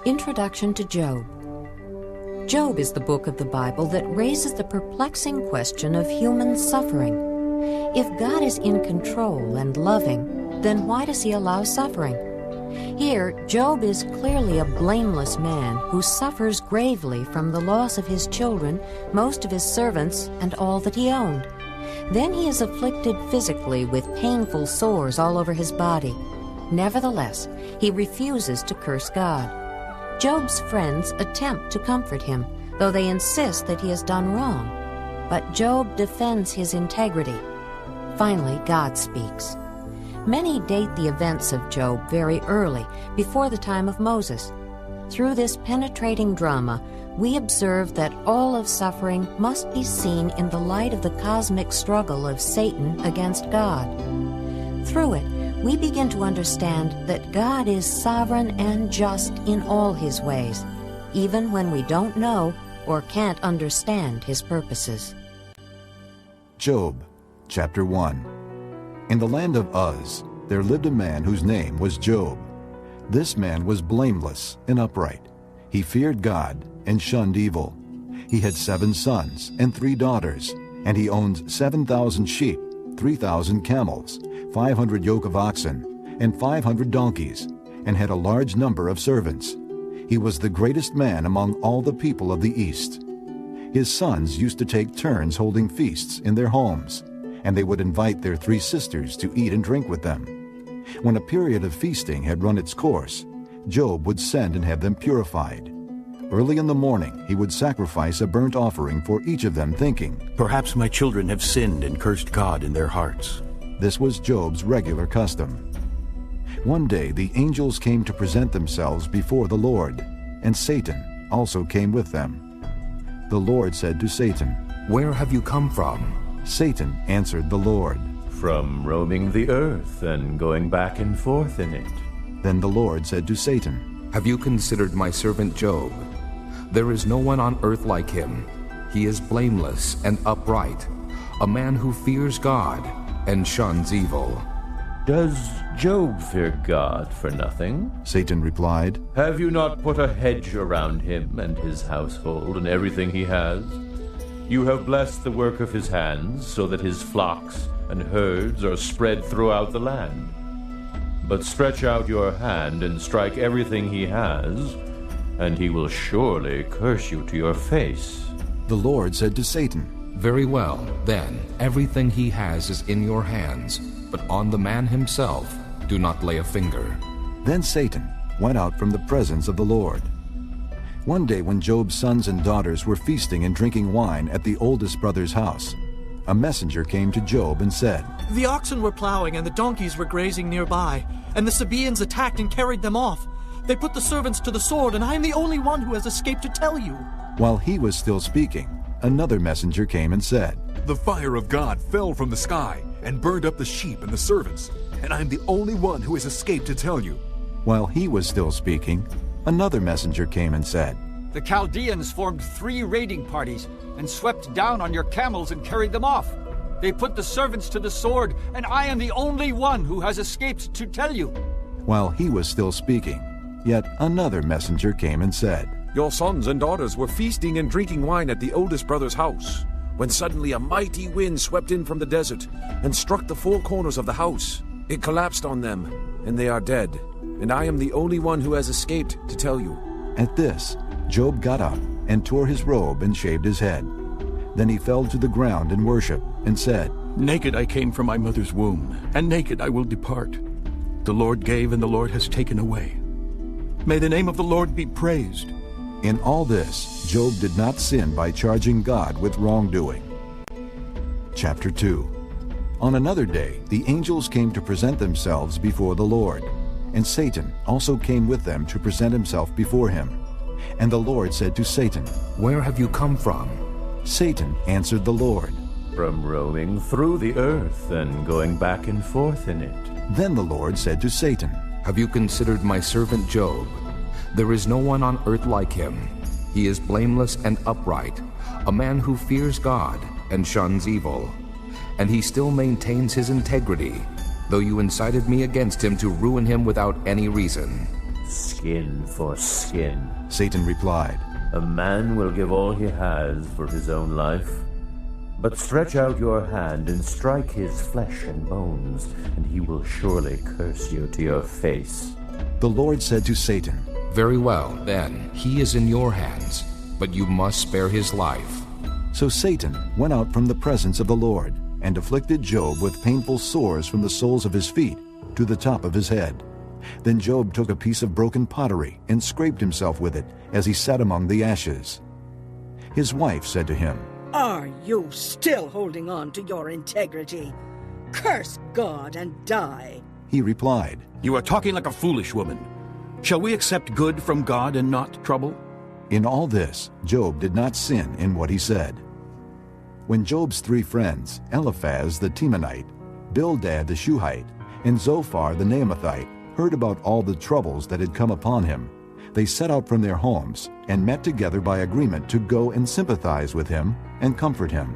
Introduction to Job. Job is the book of the Bible that raises the perplexing question of human suffering. If God is in control and loving, then why does he allow suffering? Here, Job is clearly a blameless man who suffers gravely from the loss of his children, most of his servants, and all that he owned. Then he is afflicted physically with painful sores all over his body. Nevertheless, he refuses to curse God. Job's friends attempt to comfort him, though they insist that he has done wrong. But Job defends his integrity. Finally, God speaks. Many date the events of Job very early, before the time of Moses. Through this penetrating drama, we observe that all of suffering must be seen in the light of the cosmic struggle of Satan against God. Through it, we begin to understand that God is sovereign and just in all his ways, even when we don't know or can't understand his purposes. Job, chapter 1. In the land of Uz, there lived a man whose name was Job. This man was blameless and upright. He feared God and shunned evil. He had 7 sons and 3 daughters, and he owned 7,000 sheep, 3,000 camels, 500 yoke of oxen, and 500 donkeys, and had a large number of servants. He was the greatest man among all the people of the East. His sons used to take turns holding feasts in their homes, and they would invite their 3 sisters to eat and drink with them. When a period of feasting had run its course, Job would send and have them purified. Early in the morning he would sacrifice a burnt offering for each of them, thinking, "Perhaps my children have sinned and cursed God in their hearts." This was Job's regular custom. One day the angels came to present themselves before the Lord, and Satan also came with them. The Lord said to Satan, "Where have you come from?" Satan answered the Lord, "From roaming the earth and going back and forth in it." Then the Lord said to Satan, "Have you considered my servant Job? There is no one on earth like him. He is blameless and upright, a man who fears God and shuns evil." "Does Job fear God for nothing?" Satan replied. "Have you not put a hedge around him and his household and everything he has? You have blessed the work of his hands, so that his flocks and herds are spread throughout the land. But stretch out your hand and strike everything he has, and he will surely curse you to your face." The Lord said to Satan, "Very well, then, everything he has is in your hands, but on the man himself do not lay a finger." Then Satan went out from the presence of the Lord. One day when Job's sons and daughters were feasting and drinking wine at the oldest brother's house, a messenger came to Job and said, "The oxen were plowing and the donkeys were grazing nearby, and the Sabaeans attacked and carried them off. They put the servants to the sword, and I am the only one who has escaped to tell you." While he was still speaking, another messenger came and said, "The fire of God fell from the sky and burned up the sheep and the servants, and I am the only one who has escaped to tell you." While he was still speaking, another messenger came and said, "The Chaldeans formed 3 raiding parties and swept down on your camels and carried them off. They put the servants to the sword, and I am the only one who has escaped to tell you." While he was still speaking, yet another messenger came and said, "Your sons and daughters were feasting and drinking wine at the oldest brother's house, when suddenly a mighty wind swept in from the desert and struck the 4 corners of the house. It collapsed on them, and they are dead, and I am the only one who has escaped to tell you." At this, Job got up and tore his robe and shaved his head. Then he fell to the ground in worship and said, "Naked I came from my mother's womb, and naked I will depart. The Lord gave, and the Lord has taken away. May the name of the Lord be praised." In all this, Job did not sin by charging God with wrongdoing. Chapter 2. On another day, the angels came to present themselves before the Lord, and Satan also came with them to present himself before him. And the Lord said to Satan, "Where have you come from?" Satan answered the Lord, "From roaming through the earth and going back and forth in it." Then the Lord said to Satan, "Have you considered my servant Job? There is no one on earth like him. He is blameless and upright, a man who fears God and shuns evil. And he still maintains his integrity, though you incited me against him to ruin him without any reason." Skin for skin. Satan replied. A man will give all he has for his own life. But stretch out your hand and strike his flesh and bones, and he will surely curse you to your face. The Lord said to Satan, Very well, then, he is in your hands, but you must spare his life. So Satan went out from the presence of the Lord, and afflicted Job with painful sores from the soles of his feet to the top of his head. Then Job took a piece of broken pottery and scraped himself with it as he sat among the ashes. His wife said to him, Are you still holding on to your integrity? Curse God and die. He replied, You are talking like a foolish woman. Shall we accept good from God and not trouble? In all this, Job did not sin in what he said. When Job's 3 friends, Eliphaz the Temanite, Bildad the Shuhite, and Zophar the Naamathite, heard about all the troubles that had come upon him, they set out from their homes and met together by agreement to go and sympathize with him and comfort him.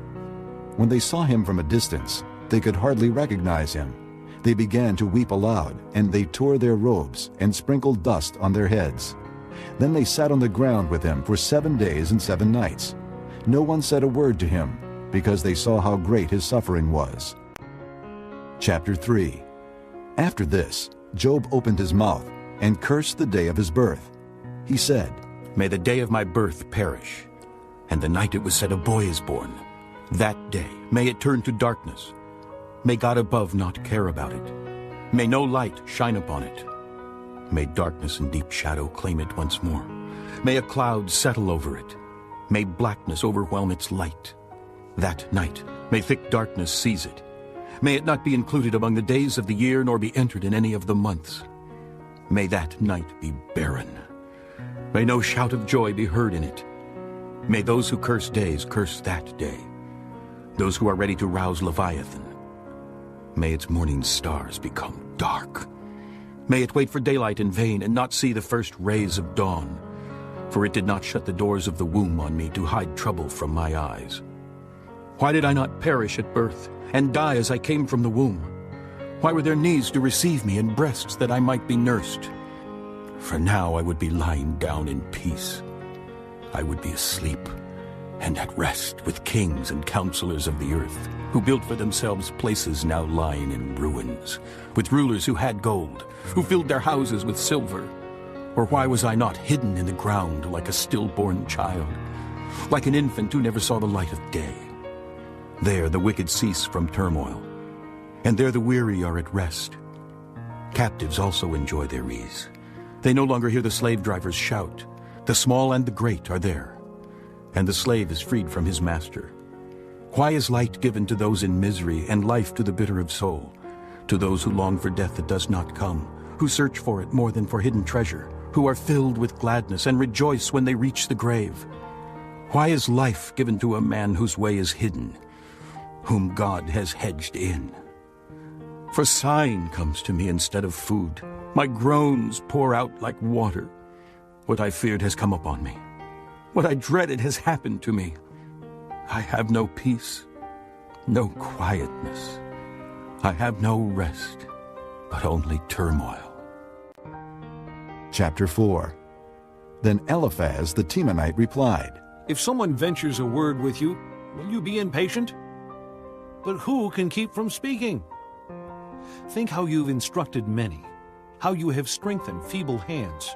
When they saw him from a distance, they could hardly recognize him. They began to weep aloud, and they tore their robes and sprinkled dust on their heads. Then they sat on the ground with him for 7 days and 7 nights. No one said a word to him, because they saw how great his suffering was. Chapter 3. After this, Job opened his mouth and cursed the day of his birth. He said, May the day of my birth perish, and the night it was said a boy is born. That day may it turn to darkness. May God above not care about it. May no light shine upon it. May darkness and deep shadow claim it once more. May a cloud settle over it. May blackness overwhelm its light. That night may thick darkness seize it. May it not be included among the days of the year, nor be entered in any of the months. May that night be barren. May no shout of joy be heard in it. May those who curse days curse that day, those who are ready to rouse Leviathan. May its morning stars become dark. May it wait for daylight in vain and not see the first rays of dawn, for it did not shut the doors of the womb on me to hide trouble from my eyes. Why did I not perish at birth and die as I came from the womb? Why were there knees to receive me and breasts that I might be nursed? For now I would be lying down in peace. I would be asleep and at rest with kings and counselors of the earth, who built for themselves places now lying in ruins, with rulers who had gold, who filled their houses with silver. Or why was I not hidden in the ground like a stillborn child, like an infant who never saw the light of day? There the wicked cease from turmoil, and there the weary are at rest. Captives also enjoy their ease. They no longer hear the slave drivers shout. The small and the great are there, and the slave is freed from his master. Why is light given to those in misery, and life to the bitter of soul, to those who long for death that does not come, who search for it more than for hidden treasure, who are filled with gladness and rejoice when they reach the grave? Why is life given to a man whose way is hidden, whom God has hedged in? For sighing comes to me instead of food. My groans pour out like water. What I feared has come upon me. What I dreaded has happened to me. I have no peace, no quietness. I have no rest, but only turmoil. Chapter 4. Then Eliphaz the Temanite replied, If someone ventures a word with you, will you be impatient? But who can keep from speaking? Think how you've instructed many, how you have strengthened feeble hands.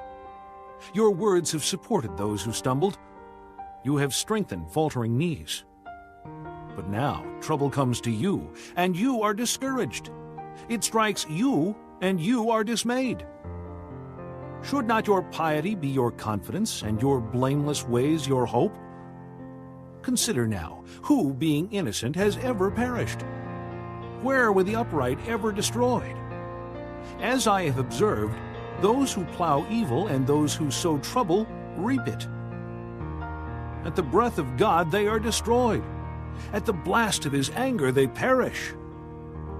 Your words have supported those who stumbled. You have strengthened faltering knees. But now trouble comes to you, and you are discouraged. It strikes you, and you are dismayed. Should not your piety be your confidence, and your blameless ways your hope? Consider now, who, being innocent, has ever perished? Where were the upright ever destroyed? As I have observed, those who plow evil and those who sow trouble reap it. At the breath of God they are destroyed. At the blast of his anger they perish.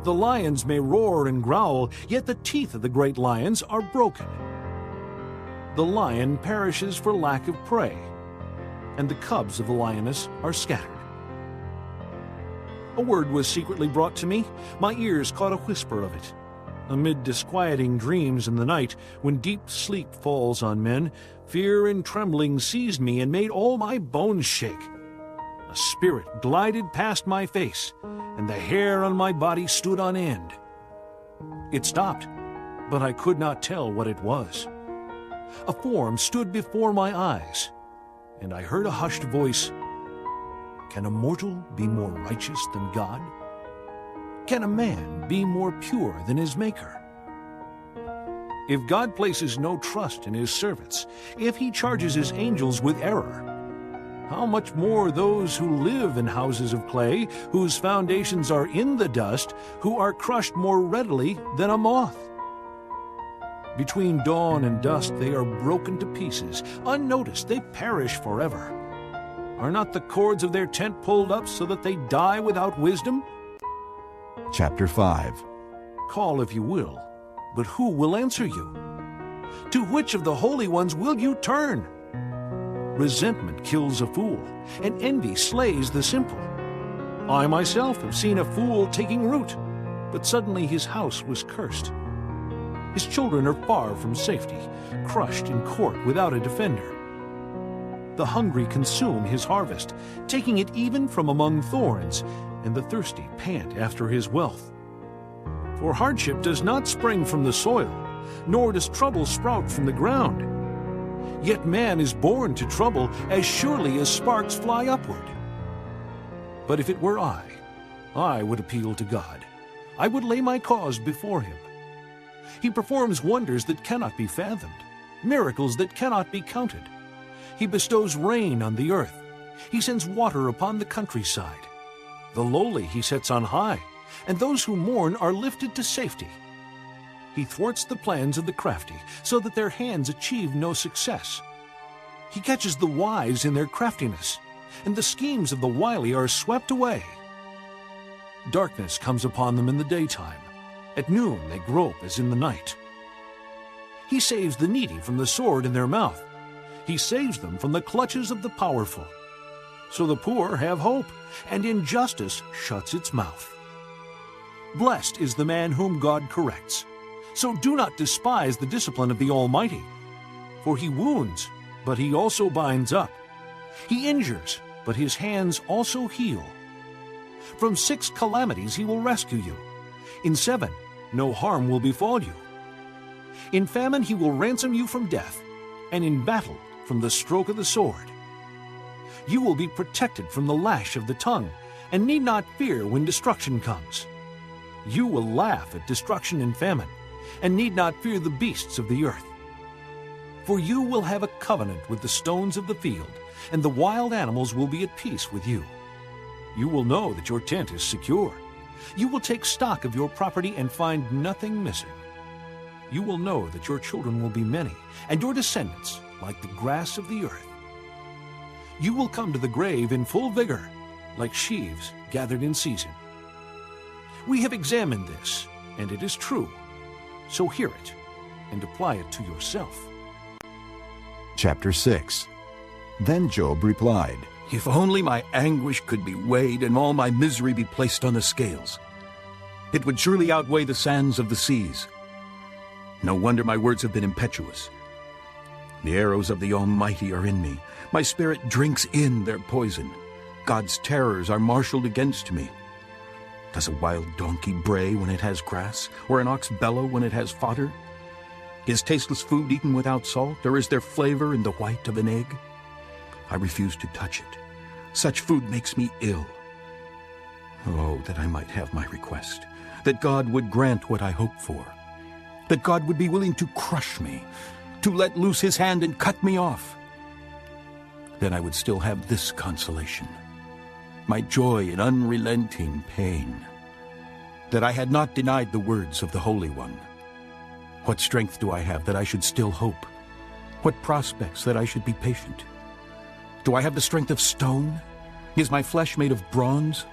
The lions may roar and growl, yet the teeth of the great lions are broken. The lion perishes for lack of prey, and the cubs of the lioness are scattered. A word was secretly brought to me. My ears caught a whisper of it. Amid disquieting dreams in the night, when deep sleep falls on men, fear and trembling seized me and made all my bones shake. A spirit glided past my face, and the hair on my body stood on end. It stopped, but I could not tell what it was. A form stood before my eyes, and I heard a hushed voice, "Can a mortal be more righteous than God? Can a man be more pure than his Maker? If God places no trust in his servants, if he charges his angels with error, how much more those who live in houses of clay, whose foundations are in the dust, who are crushed more readily than a moth? Between dawn and dusk they are broken to pieces. Unnoticed, they perish forever. Are not the cords of their tent pulled up so that they die without wisdom?" Chapter 5. Call if you will, but who will answer you? To which of the holy ones will you turn? Resentment kills a fool, and envy slays the simple. I myself have seen a fool taking root, but suddenly his house was cursed. His children are far from safety, crushed in court without a defender. The hungry consume his harvest, taking it even from among thorns, and the thirsty pant after his wealth. For hardship does not spring from the soil, nor does trouble sprout from the ground. Yet man is born to trouble as surely as sparks fly upward. But if it were I would appeal to God. I would lay my cause before him. He performs wonders that cannot be fathomed, miracles that cannot be counted. He bestows rain on the earth. He sends water upon the countryside. The lowly he sets on high, and those who mourn are lifted to safety. He thwarts the plans of the crafty, so that their hands achieve no success. He catches the wise in their craftiness, and the schemes of the wily are swept away. Darkness comes upon them in the daytime. At noon they grope as in the night. He saves the needy from the sword in their mouth. He saves them from the clutches of the powerful. So the poor have hope, and injustice shuts its mouth. Blessed is the man whom God corrects. So do not despise the discipline of the Almighty. For he wounds, but he also binds up. He injures, but his hands also heal. From 6 calamities he will rescue you. In 7, no harm will befall you. In famine he will ransom you from death, and in battle from the stroke of the sword. You will be protected from the lash of the tongue, and need not fear when destruction comes. You will laugh at destruction and famine, and need not fear the beasts of the earth. For you will have a covenant with the stones of the field, and the wild animals will be at peace with you. You will know that your tent is secure. You will take stock of your property and find nothing missing. You will know that your children will be many, and your descendants like the grass of the earth. You will come to the grave in full vigor, like sheaves gathered in season. We have examined this, and it is true. So hear it, and apply it to yourself. Chapter 6. Then Job replied, If only my anguish could be weighed and all my misery be placed on the scales. It would surely outweigh the sands of the seas. No wonder my words have been impetuous. The arrows of the Almighty are in me. My spirit drinks in their poison. God's terrors are marshaled against me. Does a wild donkey bray when it has grass, or an ox bellow when it has fodder? Is tasteless food eaten without salt, or is there flavor in the white of an egg? I refuse to touch it. Such food makes me ill. Oh, that I might have my request, that God would grant what I hope for, that God would be willing to crush me, to let loose his hand and cut me off. Then I would still have this consolation, my joy in unrelenting pain, that I had not denied the words of the Holy One. What strength do I have that I should still hope? What prospects that I should be patient? Do I have the strength of stone? Is my flesh made of bronze?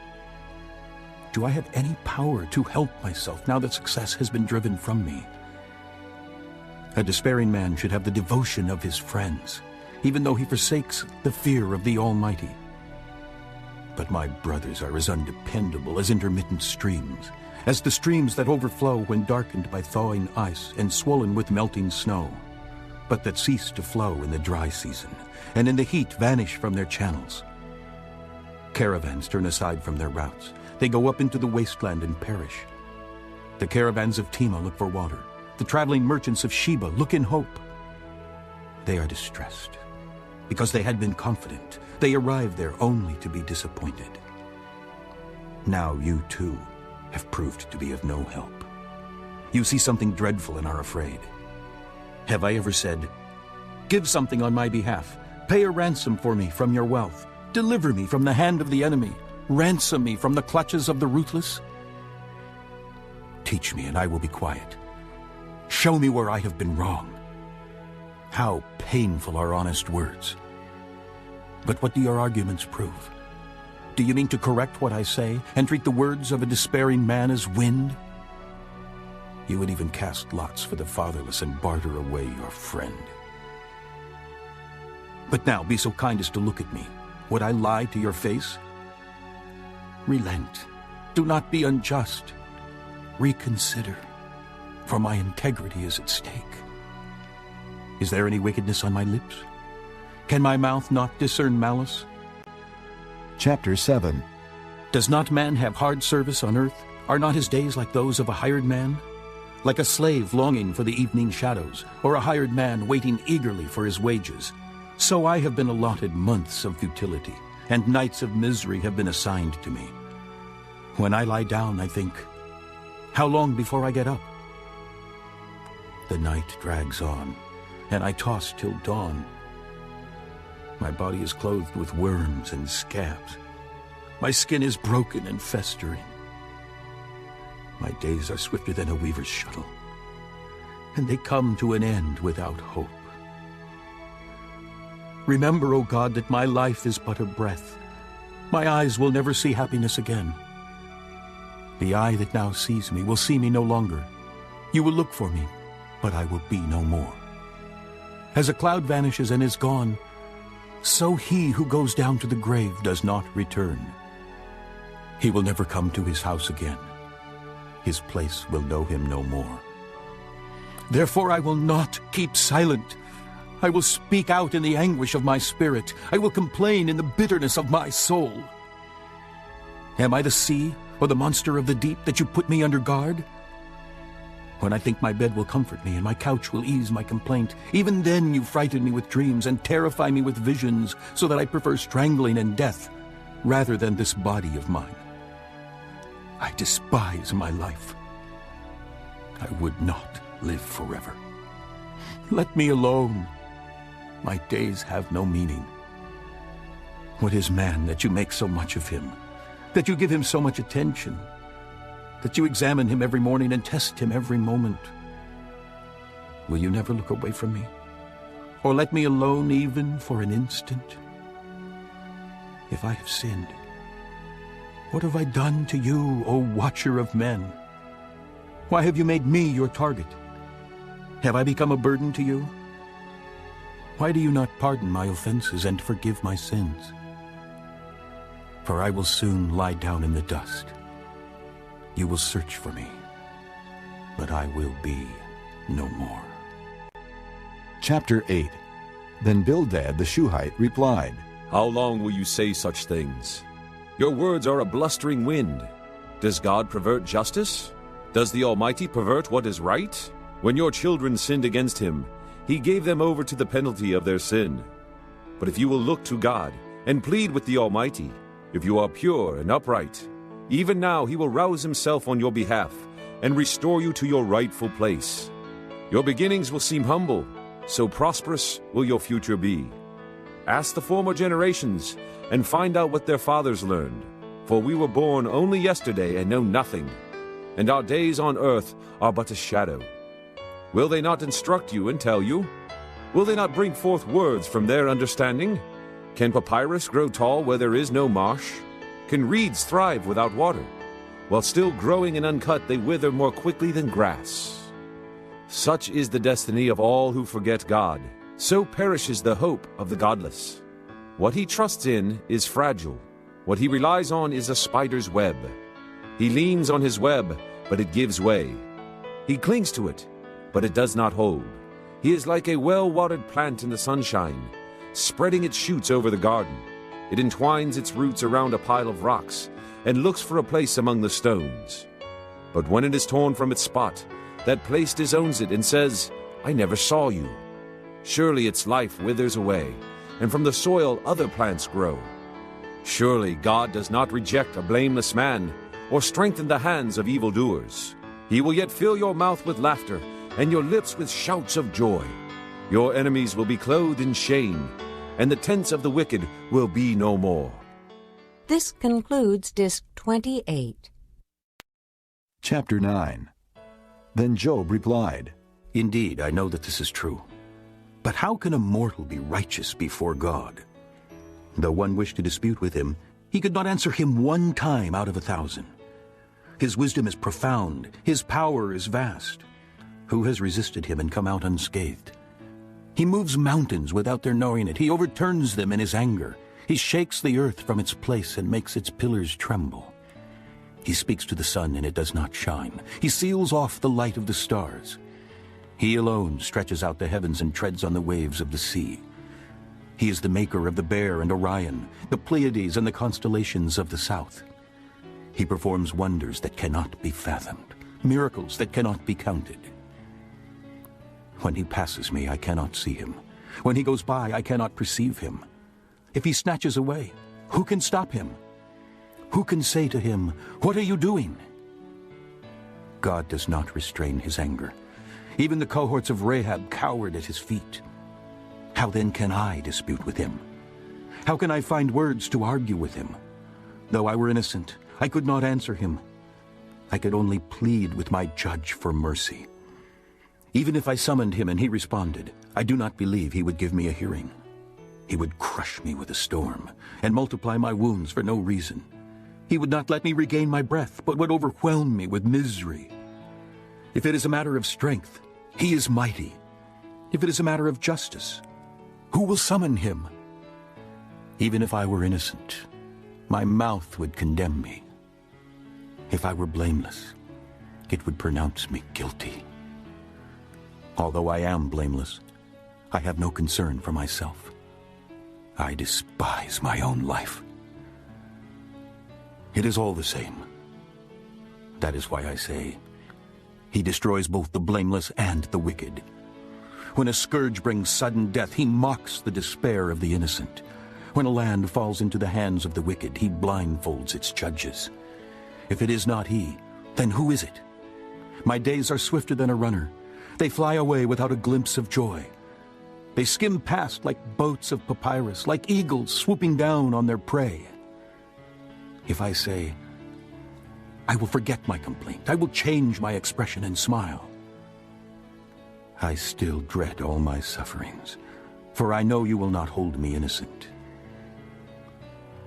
Do I have any power to help myself now that success has been driven from me? A despairing man should have the devotion of his friends, even though he forsakes the fear of the Almighty. But my brothers are as undependable as intermittent streams, as the streams that overflow when darkened by thawing ice and swollen with melting snow, but that cease to flow in the dry season, and in the heat vanish from their channels. Caravans turn aside from their routes. They go up into the wasteland and perish. The caravans of Tema look for water. The traveling merchants of Sheba look in hope. They are distressed, because they had been confident. They arrived there only to be disappointed. Now you too have proved to be of no help. You see something dreadful and are afraid. Have I ever said, "Give something on my behalf, pay a ransom for me from your wealth, deliver me from the hand of the enemy, ransom me from the clutches of the ruthless"? Teach me and I will be quiet. Show me where I have been wrong. How painful are honest words. But what do your arguments prove? Do you mean to correct what I say and treat the words of a despairing man as wind? You would even cast lots for the fatherless and barter away your friend. But now be so kind as to look at me. Would I lie to your face? Relent. Do not be unjust. Reconsider, for my integrity is at stake. Is there any wickedness on my lips? Can my mouth not discern malice? Chapter 7. Does not man have hard service on earth? Are not his days like those of a hired man? Like a slave longing for the evening shadows, or a hired man waiting eagerly for his wages. So I have been allotted months of futility, and nights of misery have been assigned to me. When I lie down, I think, how long before I get up? The night drags on, and I toss till dawn. My body is clothed with worms and scabs. My skin is broken and festering. My days are swifter than a weaver's shuttle, and they come to an end without hope. Remember, O God, that my life is but a breath. My eyes will never see happiness again. The eye that now sees me will see me no longer. You will look for me, but I will be no more. As a cloud vanishes and is gone, so he who goes down to the grave does not return. He will never come to his house again. His place will know him no more. Therefore I will not keep silent. I will speak out in the anguish of my spirit. I will complain in the bitterness of my soul. Am I the sea or the monster of the deep that you put me under guard? When I think my bed will comfort me and my couch will ease my complaint, even then you frighten me with dreams and terrify me with visions, so that I prefer strangling and death rather than this body of mine. I despise my life. I would not live forever. Let me alone. My days have no meaning. What is man that you make so much of him, that you give him so much attention, that you examine him every morning and test him every moment? Will you never look away from me, or let me alone even for an instant? If I have sinned, what have I done to you, O watcher of men? Why have you made me your target? Have I become a burden to you? Why do you not pardon my offenses and forgive my sins? For I will soon lie down in the dust. You will search for me, but I will be no more. Chapter 8. Then Bildad the Shuhite replied, How long will you say such things? Your words are a blustering wind. Does God pervert justice? Does the Almighty pervert what is right? When your children sinned against him, he gave them over to the penalty of their sin. But if you will look to God and plead with the Almighty, if you are pure and upright, even now he will rouse himself on your behalf and restore you to your rightful place. Your beginnings will seem humble, so prosperous will your future be. Ask the former generations and find out what their fathers learned. For we were born only yesterday and know nothing, and our days on earth are but a shadow. Will they not instruct you and tell you? Will they not bring forth words from their understanding? Can papyrus grow tall where there is no marsh? Can reeds thrive without water? While still growing and uncut, they wither more quickly than grass. Such is the destiny of all who forget God. So perishes the hope of the godless. What he trusts in is fragile. What he relies on is a spider's web. He leans on his web but it gives way. He clings to it, but it does not hold. He is like a well-watered plant in the sunshine, spreading its shoots over the garden. It entwines its roots around a pile of rocks and looks for a place among the stones. But when it is torn from its spot, that place disowns it and says, "I never saw you." Surely its life withers away, and from the soil other plants grow. Surely God does not reject a blameless man, or strengthen the hands of evildoers. He will yet fill your mouth with laughter, and your lips with shouts of joy. Your enemies will be clothed in shame, and the tents of the wicked will be no more. This concludes Disc 28. Chapter 9. Then Job replied, Indeed, I know that this is true. But how can a mortal be righteous before God? Though one wished to dispute with him, he could not answer him one time out of 1,000. His wisdom is profound, his power is vast. Who has resisted him and come out unscathed? He moves mountains without their knowing it. He overturns them in his anger. He shakes the earth from its place and makes its pillars tremble. He speaks to the sun and it does not shine. He seals off the light of the stars. He alone stretches out the heavens and treads on the waves of the sea. He is the maker of the Bear and Orion, the Pleiades and the constellations of the south. He performs wonders that cannot be fathomed, miracles that cannot be counted. When he passes me, I cannot see him. When he goes by, I cannot perceive him. If he snatches away, who can stop him? Who can say to him, "What are you doing?" God does not restrain his anger. Even the cohorts of Rahab cowered at his feet. How then can I dispute with him? How can I find words to argue with him? Though I were innocent, I could not answer him. I could only plead with my judge for mercy. Even if I summoned him and he responded, I do not believe he would give me a hearing. He would crush me with a storm and multiply my wounds for no reason. He would not let me regain my breath, but would overwhelm me with misery. If it is a matter of strength, he is mighty. If it is a matter of justice, who will summon him? Even if I were innocent, my mouth would condemn me. If I were blameless, it would pronounce me guilty. Although I am blameless, I have no concern for myself. I despise my own life. It is all the same. That is why I say, he destroys both the blameless and the wicked. When a scourge brings sudden death, he mocks the despair of the innocent. When a land falls into the hands of the wicked, he blindfolds its judges. If it is not he, then who is it? My days are swifter than a runner. They fly away without a glimpse of joy. They skim past like boats of papyrus, like eagles swooping down on their prey. If I say, I will forget my complaint, I will change my expression and smile, I still dread all my sufferings, for I know you will not hold me innocent.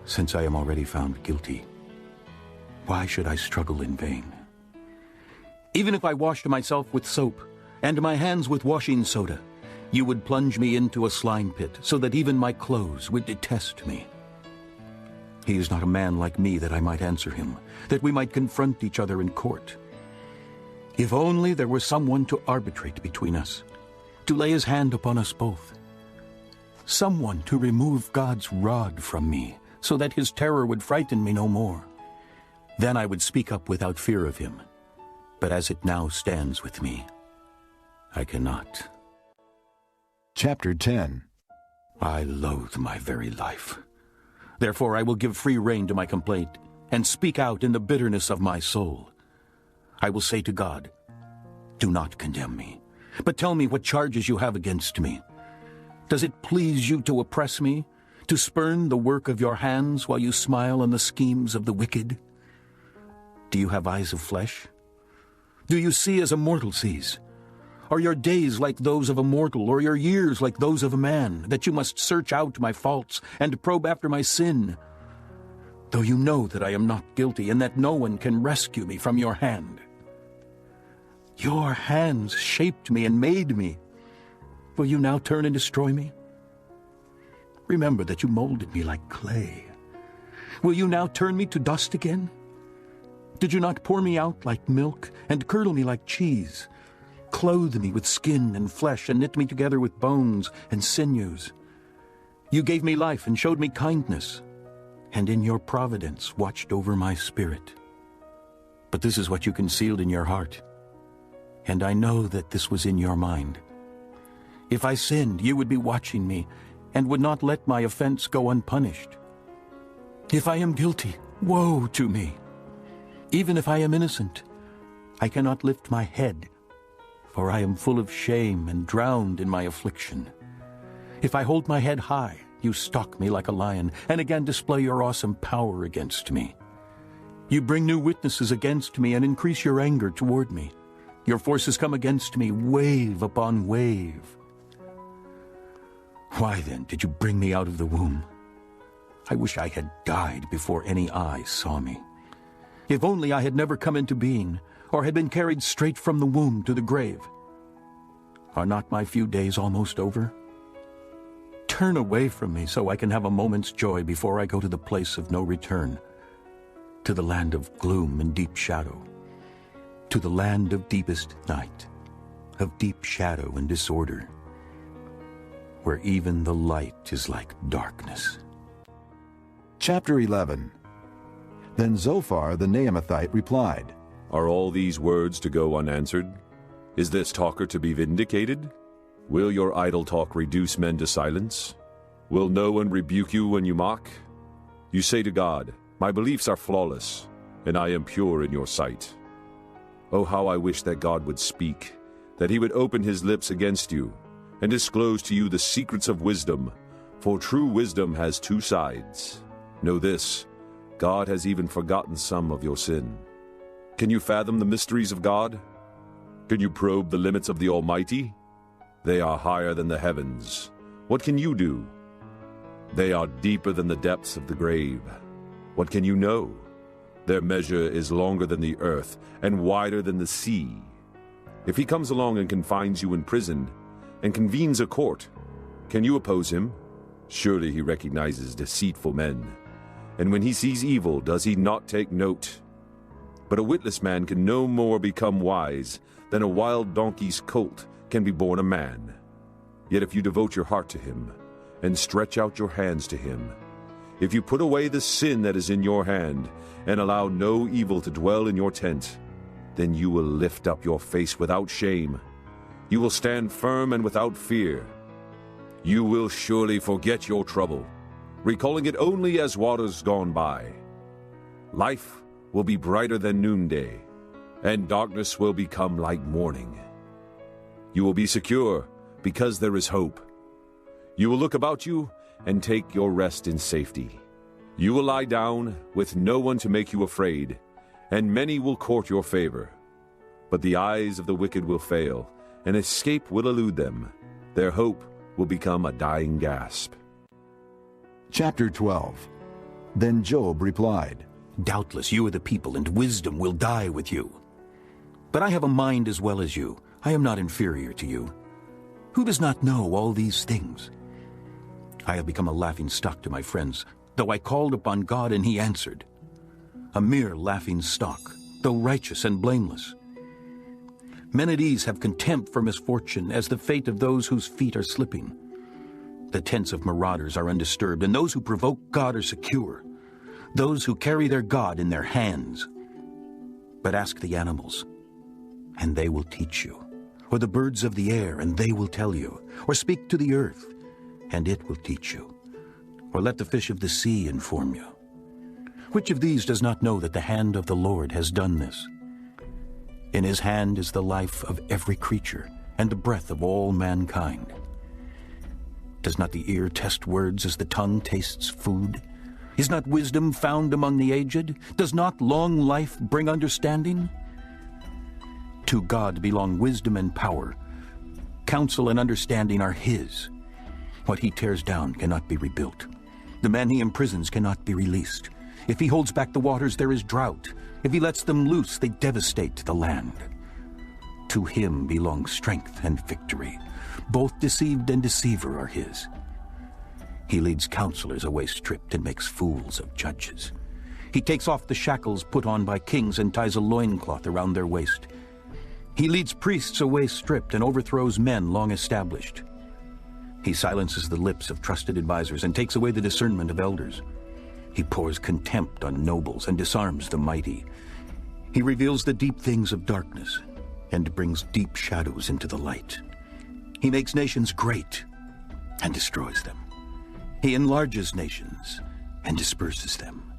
Since I am already found guilty, why should I struggle in vain? Even if I washed myself with soap, and my hands with washing soda, you would plunge me into a slime pit, so that even my clothes would detest me. He is not a man like me that I might answer him, that we might confront each other in court. If only there were someone to arbitrate between us, to lay his hand upon us both. Someone to remove God's rod from me, so that his terror would frighten me no more. Then I would speak up without fear of him. But as it now stands with me, I cannot. Chapter 10. I loathe my very life. Therefore I will give free rein to my complaint, and speak out in the bitterness of my soul. I will say to God, do not condemn me, but tell me what charges you have against me. Does it please you to oppress me, to spurn the work of your hands while you smile on the schemes of the wicked? Do you have eyes of flesh? Do you see as a mortal sees? Are your days like those of a mortal, or your years like those of a man, that you must search out my faults and probe after my sin? Though you know that I am not guilty, and that no one can rescue me from your hand. Your hands shaped me and made me. Will you now turn and destroy me? Remember that you molded me like clay. Will you now turn me to dust again? Did you not pour me out like milk, and curdle me like cheese? Clothe me with skin and flesh, and knit me together with bones and sinews. You gave me life and showed me kindness, and in your providence watched over my spirit. But this is what you concealed in your heart, and I know that this was in your mind. If I sinned, you would be watching me, and would not let my offense go unpunished. If I am guilty, woe to me. Even if I am innocent, I cannot lift my head, for I am full of shame and drowned in my affliction. If I hold my head high, you stalk me like a lion, and again display your awesome power against me. You bring new witnesses against me and increase your anger toward me. Your forces come against me, wave upon wave. Why then did you bring me out of the womb? I wish I had died before any eye saw me. If only I had never come into being, or had been carried straight from the womb to the grave. Are not my few days almost over? Turn away from me so I can have a moment's joy before I go to the place of no return, to the land of gloom and deep shadow, to the land of deepest night, of deep shadow and disorder, where even the light is like darkness. Chapter 11. Then Zophar the Naamathite replied, Are all these words to go unanswered? Is this talker to be vindicated? Will your idle talk reduce men to silence? Will no one rebuke you when you mock? You say to God, My beliefs are flawless, and I am pure in your sight. Oh, how I wish that God would speak, that he would open his lips against you, and disclose to you the secrets of wisdom, for true wisdom has two sides. Know this, God has even forgotten some of your sin. Can you fathom the mysteries of God? Can you probe the limits of the Almighty? They are higher than the heavens. What can you do? They are deeper than the depths of the grave. What can you know? Their measure is longer than the earth and wider than the sea. If he comes along and confines you in prison and convenes a court, can you oppose him? Surely he recognizes deceitful men. And when he sees evil, does he not take note? But a witless man can no more become wise than a wild donkey's colt can be born a man. Yet if you devote your heart to him, and stretch out your hands to him, if you put away the sin that is in your hand, and allow no evil to dwell in your tent, then you will lift up your face without shame. You will stand firm and without fear. You will surely forget your trouble, recalling it only as waters gone by. Life will be brighter than noonday, and darkness will become like morning. You will be secure because there is hope. You will look about you and take your rest in safety. You will lie down with no one to make you afraid, and many will court your favor. But the eyes of the wicked will fail, and escape will elude them. Their hope will become a dying gasp. Chapter 12. Then Job replied, Doubtless you are the people, and wisdom will die with you. But I have a mind as well as you. I am not inferior to you. Who does not know all these things? I have become a laughing stock to my friends, though I called upon God and he answered. A mere laughing stock, though righteous and blameless. Men at ease have contempt for misfortune as the fate of those whose feet are slipping. The tents of marauders are undisturbed, and those who provoke God are secure. Those who carry their God in their hands. But ask the animals, and they will teach you. Or the birds of the air, and they will tell you. Or speak to the earth, and it will teach you. Or let the fish of the sea inform you. Which of these does not know that the hand of the Lord has done this? In his hand is the life of every creature, and the breath of all mankind. Does not the ear test words as the tongue tastes food? Is not wisdom found among the aged? Does not long life bring understanding? To God belong wisdom and power. Counsel and understanding are his. What he tears down cannot be rebuilt. The man he imprisons cannot be released. If he holds back the waters, there is drought. If he lets them loose, they devastate the land. To him belong strength and victory. Both deceived and deceiver are his. He leads counselors away stripped and makes fools of judges. He takes off the shackles put on by kings and ties a loincloth around their waist. He leads priests away stripped and overthrows men long established. He silences the lips of trusted advisors and takes away the discernment of elders. He pours contempt on nobles and disarms the mighty. He reveals the deep things of darkness and brings deep shadows into the light. He makes nations great and destroys them. He enlarges nations and disperses them.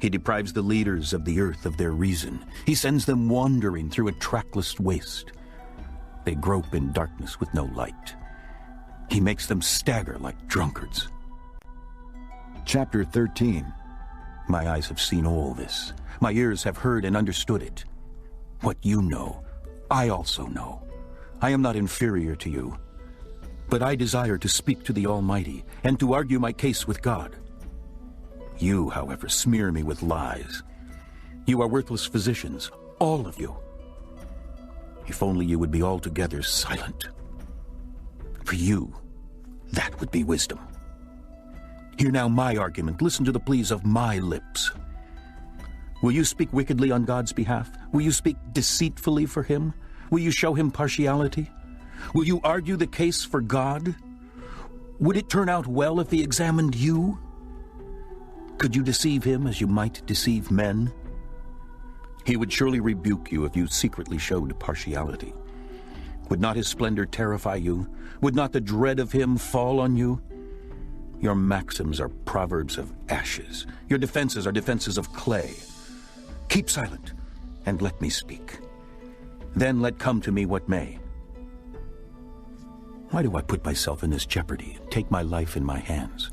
He deprives the leaders of the earth of their reason. He sends them wandering through a trackless waste. They grope in darkness with no light. He makes them stagger like drunkards. Chapter 13. My eyes have seen all this. My ears have heard and understood it. What you know, I also know. I am not inferior to you, but I desire to speak to the Almighty and to argue my case with God. You, however, smear me with lies. You are worthless physicians, all of you. If only you would be altogether silent. For you, that would be wisdom. Hear now my argument. Listen to the pleas of my lips. Will you speak wickedly on God's behalf? Will you speak deceitfully for him? Will you show him partiality? Will you argue the case for God? Would it turn out well if he examined you? Could you deceive him as you might deceive men? He would surely rebuke you if you secretly showed partiality. Would not his splendor terrify you? Would not the dread of him fall on you? Your maxims are proverbs of ashes. Your defenses are defenses of clay. Keep silent, and let me speak. Then let come to me what may. Why do I put myself in this jeopardy and take my life in my hands?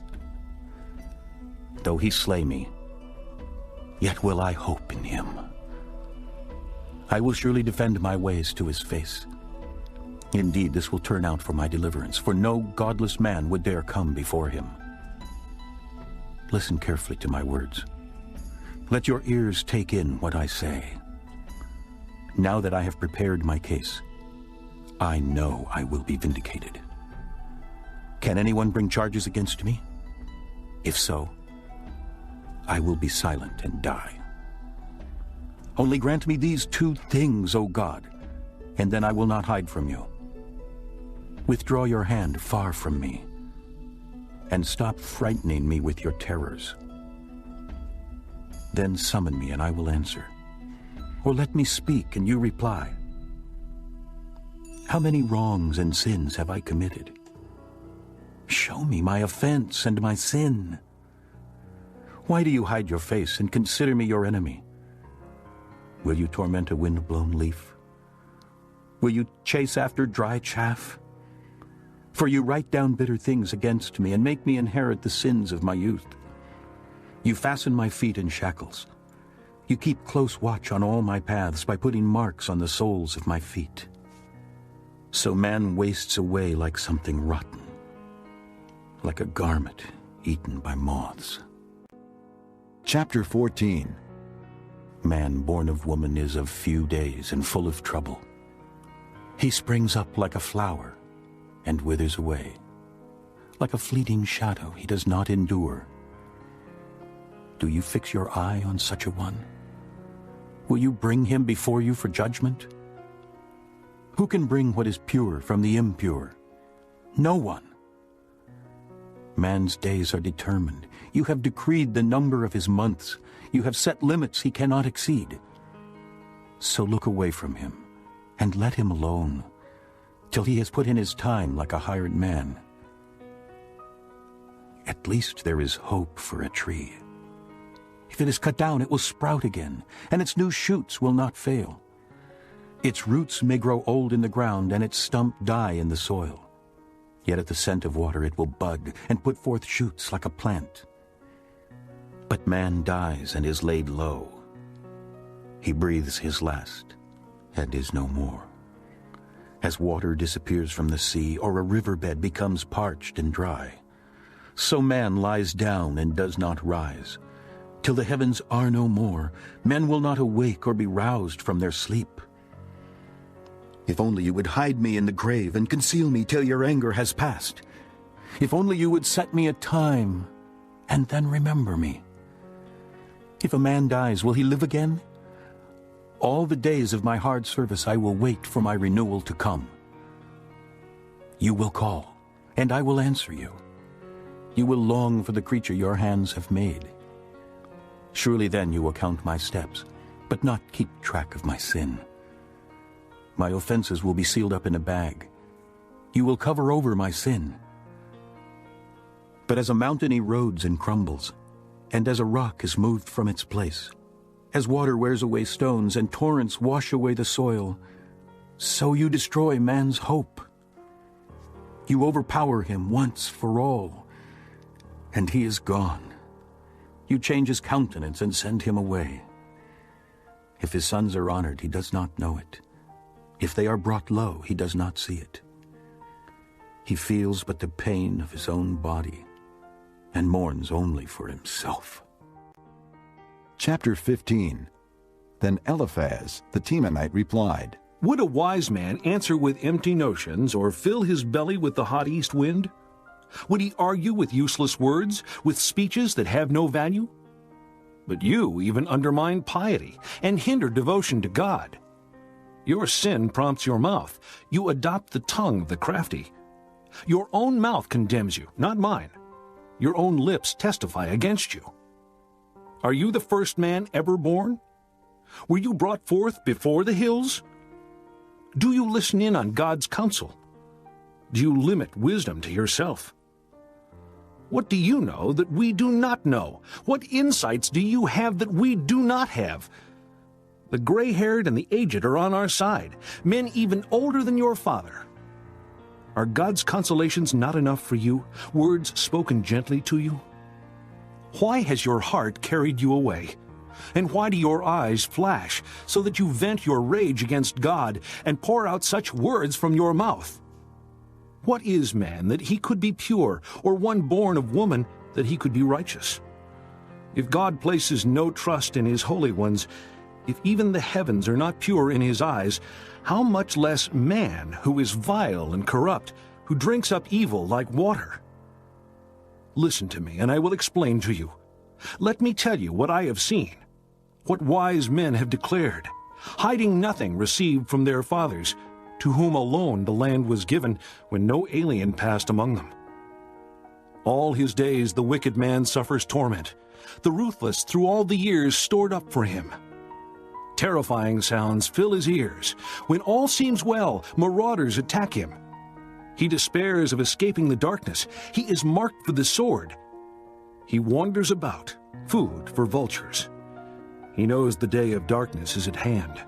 Though he slay me, yet will I hope in him. I will surely defend my ways to his face. Indeed, this will turn out for my deliverance, for no godless man would dare come before him. Listen carefully to my words. Let your ears take in what I say. Now that I have prepared my case, I know I will be vindicated. Can anyone bring charges against me? If so, I will be silent and die. Only grant me these two things, O God, and then I will not hide from you. Withdraw your hand far from me, and stop frightening me with your terrors. Then summon me, and I will answer. Or let me speak, and you reply. How many wrongs and sins have I committed? Show me my offense and my sin. Why do you hide your face and consider me your enemy? Will you torment a wind-blown leaf? Will you chase after dry chaff? For you write down bitter things against me and make me inherit the sins of my youth. You fasten my feet in shackles. You keep close watch on all my paths by putting marks on the soles of my feet. So man wastes away like something rotten, like a garment eaten by moths. Chapter 14. Man born of woman is of few days and full of trouble. He springs up like a flower and withers away. Like a fleeting shadow, he does not endure. Do you fix your eye on such a one? Will you bring him before you for judgment? Who can bring what is pure from the impure? No one. Man's days are determined. You have decreed the number of his months. You have set limits he cannot exceed. So look away from him, and let him alone, till he has put in his time like a hired man. At least there is hope for a tree. If it is cut down, it will sprout again, and its new shoots will not fail. Its roots may grow old in the ground, and its stump die in the soil. Yet at the scent of water it will bud and put forth shoots like a plant. But man dies and is laid low. He breathes his last and is no more. As water disappears from the sea, or a riverbed becomes parched and dry, so man lies down and does not rise. Till the heavens are no more, men will not awake or be roused from their sleep. If only you would hide me in the grave and conceal me till your anger has passed. If only you would set me a time and then remember me. If a man dies, will he live again? All the days of my hard service I will wait for my renewal to come. You will call, and I will answer you. You will long for the creature your hands have made. Surely then you will count my steps, but not keep track of my sin. My offenses will be sealed up in a bag. You will cover over my sin. But as a mountain erodes and crumbles, and as a rock is moved from its place, as water wears away stones and torrents wash away the soil, so you destroy man's hope. You overpower him once for all, and he is gone. You change his countenance and send him away. If his sons are honored, he does not know it. If they are brought low, he does not see it. He feels but the pain of his own body, and mourns only for himself. Chapter 15. Then Eliphaz the Temanite replied, Would a wise man answer with empty notions, or fill his belly with the hot east wind? Would he argue with useless words, with speeches that have no value? But you even undermine piety and hinder devotion to God. Your sin prompts your mouth. You adopt the tongue of the crafty. Your own mouth condemns you, not mine. Your own lips testify against you. Are you the first man ever born? Were you brought forth before the hills? Do you listen in on God's counsel? Do you limit wisdom to yourself? What do you know that we do not know? What insights do you have that we do not have? The gray-haired and the aged are on our side, men even older than your father. Are God's consolations not enough for you, words spoken gently to you? Why has your heart carried you away? And why do your eyes flash, so that you vent your rage against God and pour out such words from your mouth? What is man that he could be pure, or one born of woman that he could be righteous? If God places no trust in his holy ones, if even the heavens are not pure in his eyes, how much less man, who is vile and corrupt, who drinks up evil like water? Listen to me, and I will explain to you. Let me tell you what I have seen, what wise men have declared, hiding nothing received from their fathers, to whom alone the land was given when no alien passed among them. All his days the wicked man suffers torment, the ruthless through all the years stored up for him. Terrifying sounds fill his ears. When all seems well, marauders attack him. He despairs of escaping the darkness. He is marked for the sword. He wanders about, food for vultures. He knows the day of darkness is at hand.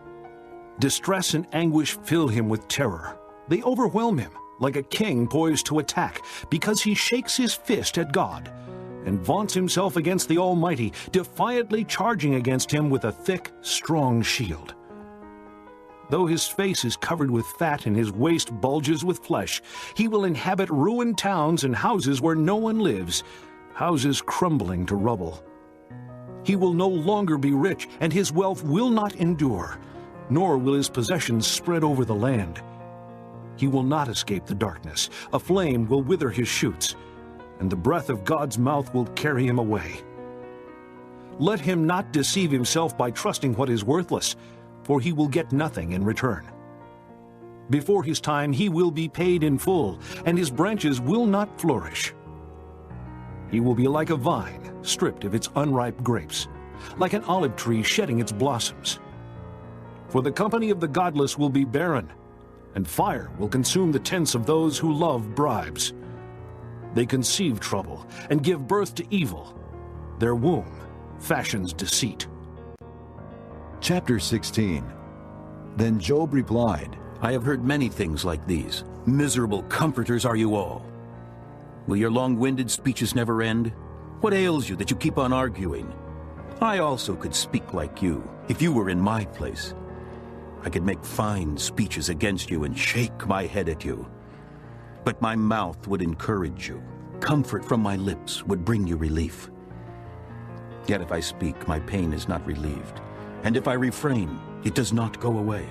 Distress and anguish fill him with terror. They overwhelm him, like a king poised to attack, because he shakes his fist at God and vaunts himself against the Almighty, defiantly charging against him with a thick, strong shield. Though his face is covered with fat and his waist bulges with flesh, he will inhabit ruined towns and houses where no one lives, houses crumbling to rubble. He will no longer be rich, and his wealth will not endure, nor will his possessions spread over the land. He will not escape the darkness. A flame will wither his shoots, and the breath of God's mouth will carry him away. Let him not deceive himself by trusting what is worthless, for he will get nothing in return. Before his time he will be paid in full, and his branches will not flourish. He will be like a vine stripped of its unripe grapes, like an olive tree shedding its blossoms. For the company of the godless will be barren, and fire will consume the tents of those who love bribes. They conceive trouble and give birth to evil. Their womb fashions deceit. Chapter 16. Then Job replied, I have heard many things like these. Miserable comforters are you all. Will your long-winded speeches never end? What ails you that you keep on arguing? I also could speak like you, if you were in my place. I could make fine speeches against you and shake my head at you. But my mouth would encourage you. Comfort from my lips would bring you relief. Yet if I speak, my pain is not relieved. And if I refrain, it does not go away.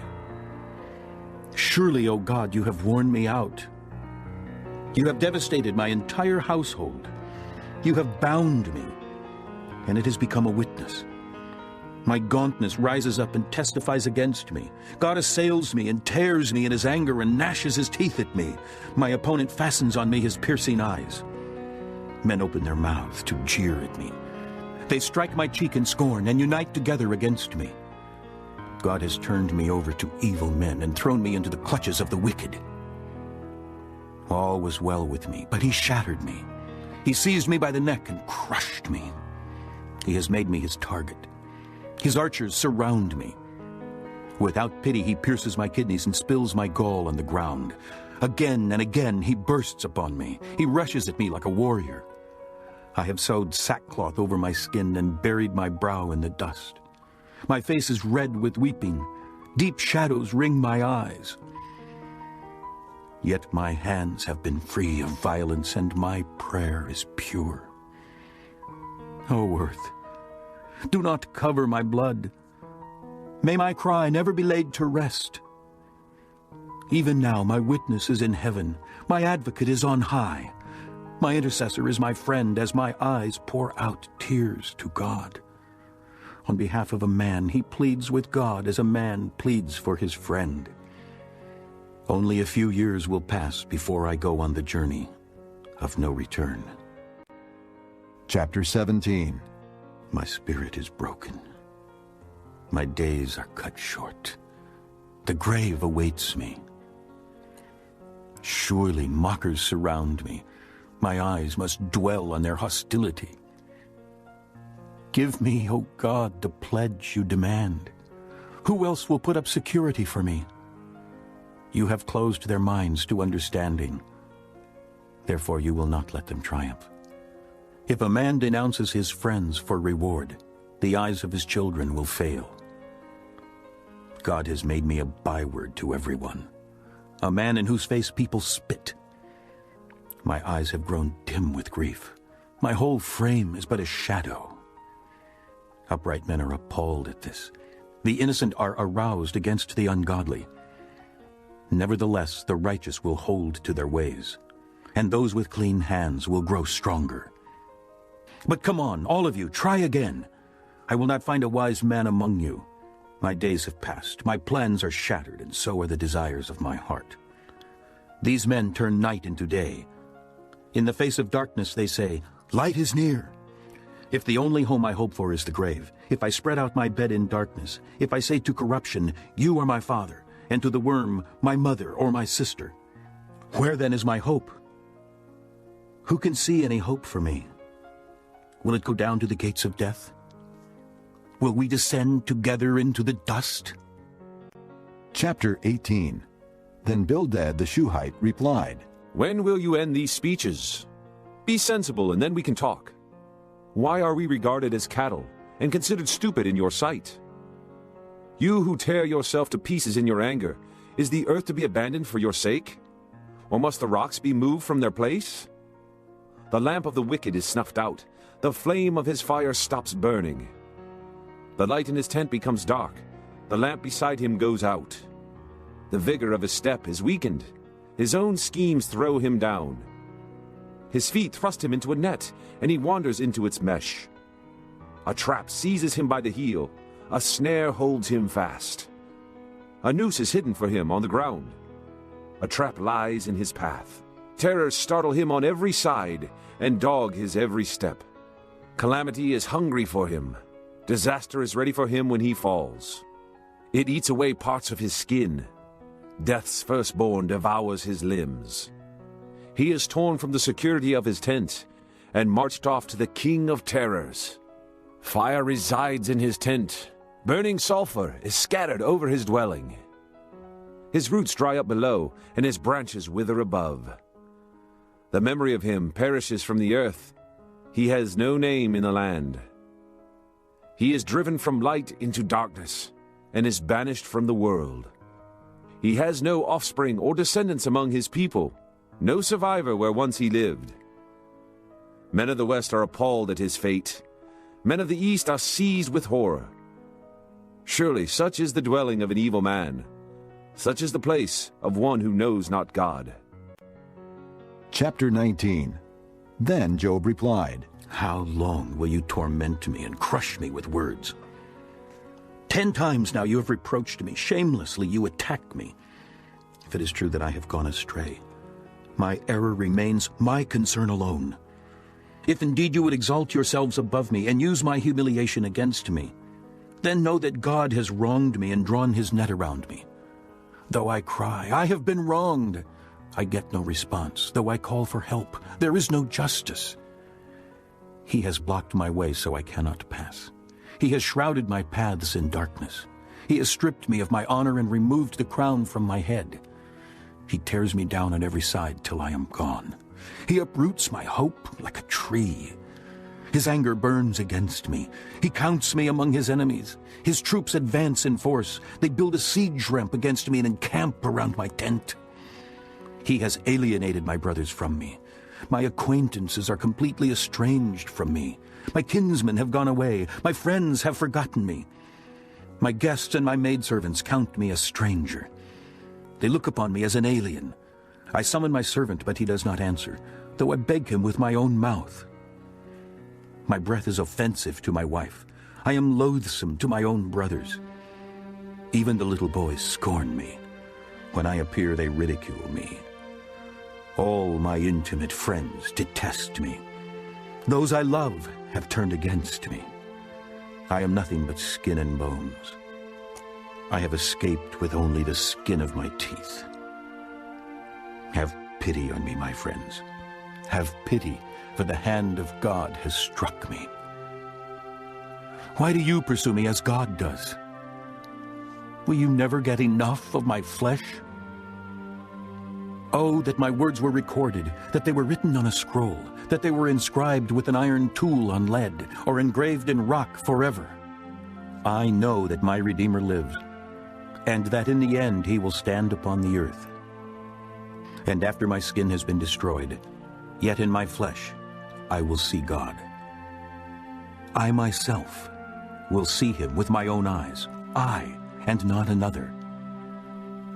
Surely, O God, you have worn me out. You have devastated my entire household. You have bound me, and it has become a witness. My gauntness rises up and testifies against me. God assails me and tears me in his anger and gnashes his teeth at me. My opponent fastens on me his piercing eyes. Men open their mouths to jeer at me. They strike my cheek in scorn and unite together against me. God has turned me over to evil men and thrown me into the clutches of the wicked. All was well with me, but he shattered me. He seized me by the neck and crushed me. He has made me his target. His archers surround me. Without pity, he pierces my kidneys and spills my gall on the ground. Again and again, he bursts upon me. He rushes at me like a warrior. I have sewed sackcloth over my skin and buried my brow in the dust. My face is red with weeping. Deep shadows ring my eyes. Yet my hands have been free of violence, and my prayer is pure. O earth, do not cover my blood. May my cry never be laid to rest. Even now my witness is in heaven. My advocate is on high. My intercessor is my friend as my eyes pour out tears to God. On behalf of a man, he pleads with God as a man pleads for his friend. Only a few years will pass before I go on the journey of no return. Chapter 17. My spirit is broken. My days are cut short. The grave awaits me. Surely mockers surround me. My eyes must dwell on their hostility. Give me, O God, the pledge you demand. Who else will put up security for me? You have closed their minds to understanding. Therefore you will not let them triumph. If a man denounces his friends for reward, the eyes of his children will fail. God has made me a byword to everyone, a man in whose face people spit. My eyes have grown dim with grief. My whole frame is but a shadow. Upright men are appalled at this. The innocent are aroused against the ungodly. Nevertheless, the righteous will hold to their ways, and those with clean hands will grow stronger. But come on, all of you, try again. I will not find a wise man among you. My days have passed, my plans are shattered, and so are the desires of my heart. These men turn night into day. In the face of darkness they say, light is near. If the only home I hope for is the grave, if I spread out my bed in darkness, if I say to corruption, you are my father, and to the worm, my mother or my sister, where then is my hope? Who can see any hope for me? Will it go down to the gates of death? Will we descend together into the dust? Chapter 18. Then Bildad the Shuhite replied, When will you end these speeches? Be sensible, and then we can talk. Why are we regarded as cattle, and considered stupid in your sight? You who tear yourself to pieces in your anger, is the earth to be abandoned for your sake? Or must the rocks be moved from their place? The lamp of the wicked is snuffed out. The flame of his fire stops burning. The light in his tent becomes dark. The lamp beside him goes out. The vigor of his step is weakened. His own schemes throw him down. His feet thrust him into a net, and he wanders into its mesh. A trap seizes him by the heel. A snare holds him fast. A noose is hidden for him on the ground. A trap lies in his path. Terrors startle him on every side and dog his every step. Calamity is hungry for him. Disaster is ready for him when he falls. It eats away parts of his skin. Death's firstborn devours his limbs. He is torn from the security of his tent and marched off to the king of terrors. Fire resides in his tent. Burning sulfur is scattered over his dwelling. His roots dry up below, and his branches wither above. The memory of him perishes from the earth. He has no name in the land. He is driven from light into darkness, and is banished from the world. He has no offspring or descendants among his people, no survivor where once he lived. Men of the West are appalled at his fate. Men of the East are seized with horror. Surely such is the dwelling of an evil man. Such is the place of one who knows not God. Chapter 19. Then Job replied, How long will you torment me and crush me with words? 10 times now you have reproached me. Shamelessly you attack me. If it is true that I have gone astray, my error remains my concern alone. If indeed you would exalt yourselves above me and use my humiliation against me, then know that God has wronged me and drawn his net around me. Though I cry, I have been wronged, I get no response. Though I call for help, there is no justice. He has blocked my way so I cannot pass. He has shrouded my paths in darkness. He has stripped me of my honor and removed the crown from my head. He tears me down on every side till I am gone. He uproots my hope like a tree. His anger burns against me. He counts me among his enemies. His troops advance in force. They build a siege ramp against me and encamp around my tent. He has alienated my brothers from me. My acquaintances are completely estranged from me. My kinsmen have gone away. My friends have forgotten me. My guests and my maidservants count me a stranger. They look upon me as an alien. I summon my servant, but he does not answer, though I beg him with my own mouth. My breath is offensive to my wife. I am loathsome to my own brothers. Even the little boys scorn me. When I appear, they ridicule me. All my intimate friends detest me. Those I love have turned against me. I am nothing but skin and bones. I have escaped with only the skin of my teeth. Have pity on me, my friends. Have pity, for the hand of God has struck me. Why do you pursue me as God does? Will you never get enough of my flesh? Oh, that my words were recorded, that they were written on a scroll, that they were inscribed with an iron tool on lead, or engraved in rock forever. I know that my Redeemer lives, and that in the end he will stand upon the earth. And after my skin has been destroyed, yet in my flesh I will see God. I myself will see him with my own eyes, I and not another.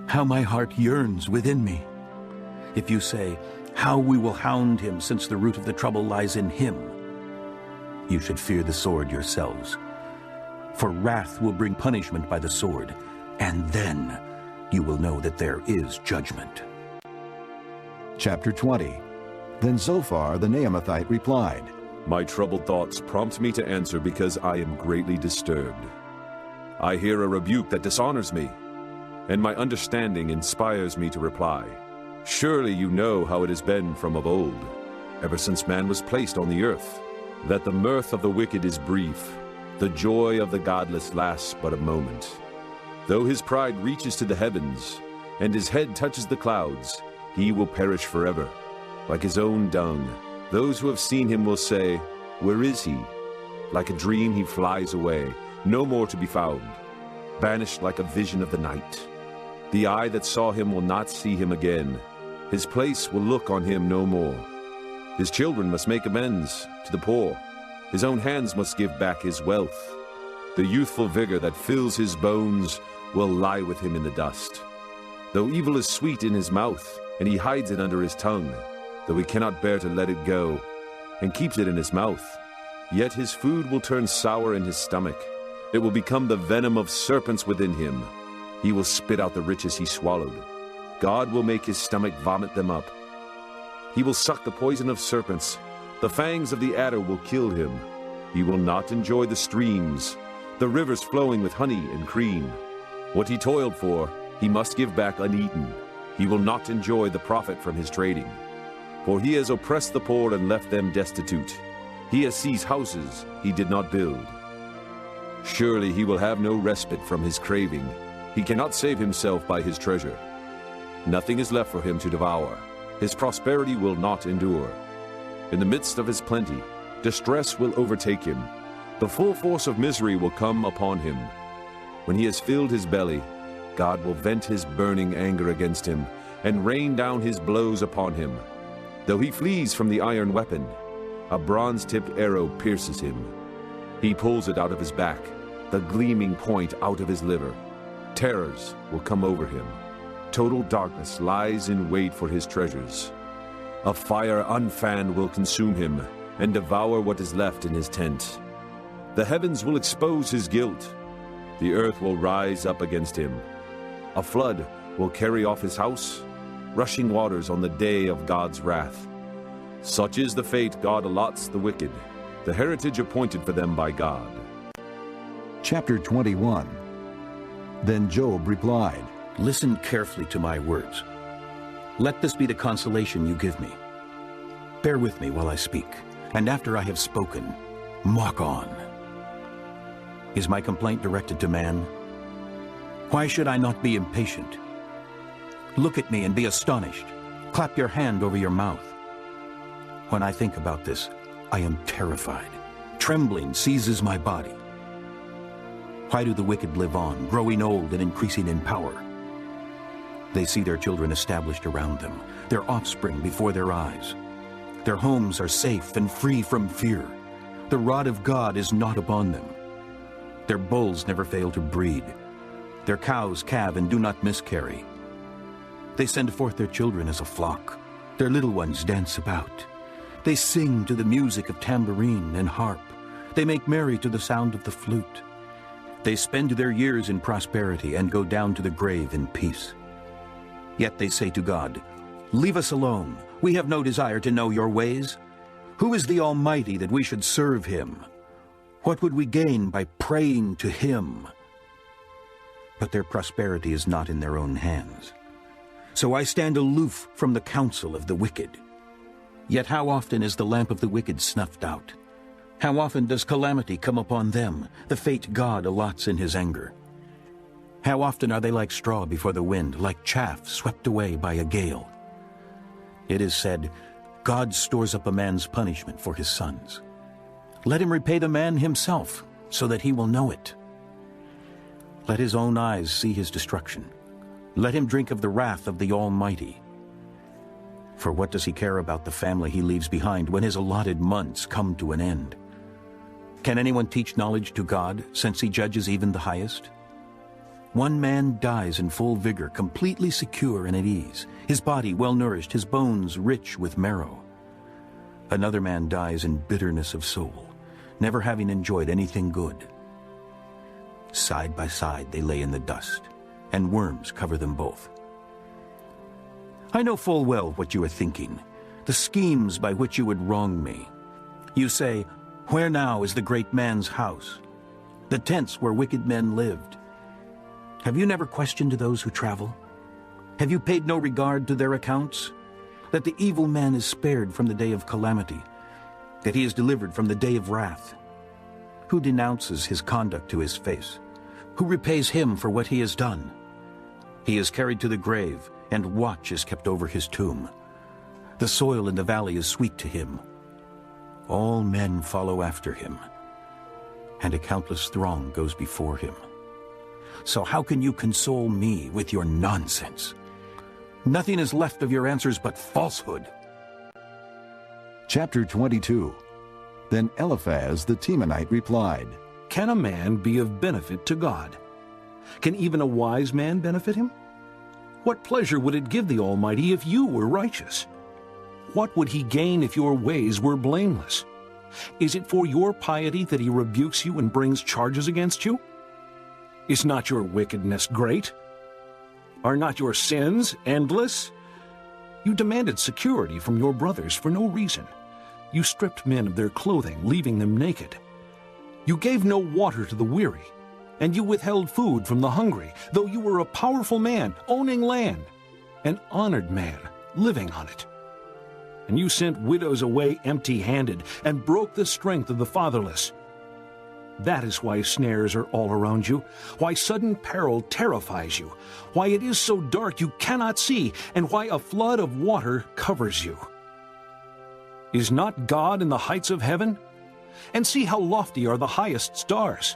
How my heart yearns within me! If you say, how we will hound him, since the root of the trouble lies in him, you should fear the sword yourselves. For wrath will bring punishment by the sword, and then you will know that there is judgment. Chapter 20. Then Zophar the Naamathite replied, My troubled thoughts prompt me to answer because I am greatly disturbed. I hear a rebuke that dishonors me, and my understanding inspires me to reply. Surely you know how it has been from of old, ever since man was placed on the earth, that the mirth of the wicked is brief, the joy of the godless lasts but a moment. Though his pride reaches to the heavens, and his head touches the clouds, he will perish forever, like his own dung. Those who have seen him will say, Where is he? Like a dream he flies away, no more to be found, banished like a vision of the night. The eye that saw him will not see him again. His place will look on him no more. His children must make amends to the poor. His own hands must give back his wealth. The youthful vigor that fills his bones will lie with him in the dust. Though evil is sweet in his mouth, and he hides it under his tongue, though he cannot bear to let it go, and keeps it in his mouth, yet his food will turn sour in his stomach. It will become the venom of serpents within him. He will spit out the riches he swallowed. God will make his stomach vomit them up. He will suck the poison of serpents. The fangs of the adder will kill him. He will not enjoy the streams, the rivers flowing with honey and cream. What he toiled for, he must give back uneaten. He will not enjoy the profit from his trading. For he has oppressed the poor and left them destitute. He has seized houses he did not build. Surely he will have no respite from his craving. He cannot save himself by his treasure. Nothing is left for him to devour. His prosperity will not endure. In the midst of his plenty, distress will overtake him. The full force of misery will come upon him. When he has filled his belly, God will vent his burning anger against him and rain down his blows upon him. Though he flees from the iron weapon, a bronze-tipped arrow pierces him. He pulls it out of his back, the gleaming point out of his liver. Terrors will come over him. Total darkness lies in wait for his treasures. A fire unfanned will consume him and devour what is left in his tent. The heavens will expose his guilt. The earth will rise up against him. A flood will carry off his house, rushing waters on the day of God's wrath. Such is the fate God allots the wicked, the heritage appointed for them by God. Chapter 21. Then Job replied, Listen carefully to my words. Let this be the consolation you give me. Bear with me while I speak, and after I have spoken, mock on. Is my complaint directed to man? Why should I not be impatient? Look at me and be astonished. Clap your hand over your mouth. When I think about this, I am terrified. Trembling seizes my body. Why do the wicked live on, growing old and increasing in power? They see their children established around them, their offspring before their eyes. Their homes are safe and free from fear. The rod of God is not upon them. Their bulls never fail to breed. Their cows calve and do not miscarry. They send forth their children as a flock. Their little ones dance about. They sing to the music of tambourine and harp. They make merry to the sound of the flute. They spend their years in prosperity and go down to the grave in peace. Yet they say to God, Leave us alone. We have no desire to know your ways. Who is the Almighty that we should serve him? What would we gain by praying to him? But their prosperity is not in their own hands. So I stand aloof from the counsel of the wicked. Yet how often is the lamp of the wicked snuffed out? How often does calamity come upon them, the fate God allots in his anger? How often are they like straw before the wind, like chaff swept away by a gale? It is said, God stores up a man's punishment for his sons. Let him repay the man himself, so that he will know it. Let his own eyes see his destruction. Let him drink of the wrath of the Almighty. For what does he care about the family he leaves behind when his allotted months come to an end? Can anyone teach knowledge to God, since he judges even the highest? One man dies in full vigor, completely secure and at ease, his body well-nourished, his bones rich with marrow. Another man dies in bitterness of soul, never having enjoyed anything good. Side by side they lay in the dust, and worms cover them both. I know full well what you are thinking, the schemes by which you would wrong me. You say, Where now is the great man's house, the tents where wicked men lived? Have you never questioned those who travel? Have you paid no regard to their accounts? That the evil man is spared from the day of calamity, that he is delivered from the day of wrath. Who denounces his conduct to his face? Who repays him for what he has done? He is carried to the grave, and watch is kept over his tomb. The soil in the valley is sweet to him. All men follow after him, and a countless throng goes before him. So how can you console me with your nonsense? Nothing is left of your answers but falsehood. Chapter 22. Then Eliphaz the Temanite replied, Can a man be of benefit to God? Can even a wise man benefit him? What pleasure would it give the Almighty if you were righteous? What would he gain if your ways were blameless? Is it for your piety that he rebukes you and brings charges against you? Is not your wickedness great? Are not your sins endless? You demanded security from your brothers for no reason. You stripped men of their clothing, leaving them naked. You gave no water to the weary, and you withheld food from the hungry, though you were a powerful man, owning land, an honored man, living on it. And you sent widows away empty-handed, and broke the strength of the fatherless. That is why snares are all around you, why sudden peril terrifies you, why it is so dark you cannot see, and why a flood of water covers you. Is not God in the heights of heaven? And see how lofty are the highest stars.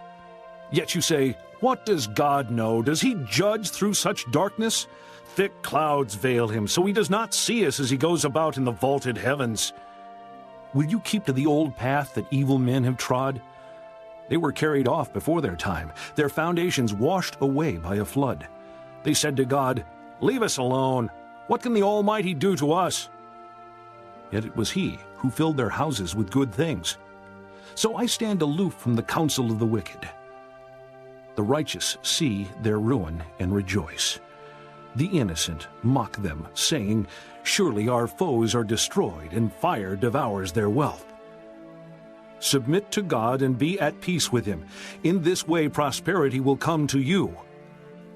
Yet you say, What does God know? Does he judge through such darkness? Thick clouds veil him, so he does not see us as he goes about in the vaulted heavens. Will you keep to the old path that evil men have trod? They were carried off before their time, their foundations washed away by a flood. They said to God, Leave us alone. What can the Almighty do to us? Yet it was he who filled their houses with good things. So I stand aloof from the counsel of the wicked. The righteous see their ruin and rejoice. The innocent mock them, saying, "Surely our foes are destroyed, and fire devours their wealth." Submit to God and be at peace with him. In this way prosperity will come to you.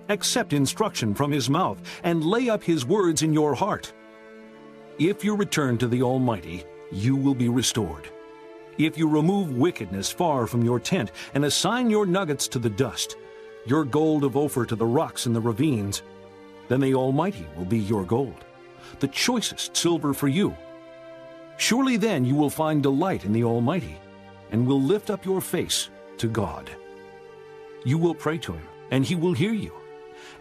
Accept instruction from his mouth, and lay up his words in your heart. If you return to the Almighty, you will be restored. If you remove wickedness far from your tent, and assign your nuggets to the dust, your gold of Ophir to the rocks in the ravines, then the Almighty will be your gold, the choicest silver for you. Surely then you will find delight in the Almighty, and will lift up your face to God. You will pray to him, and he will hear you,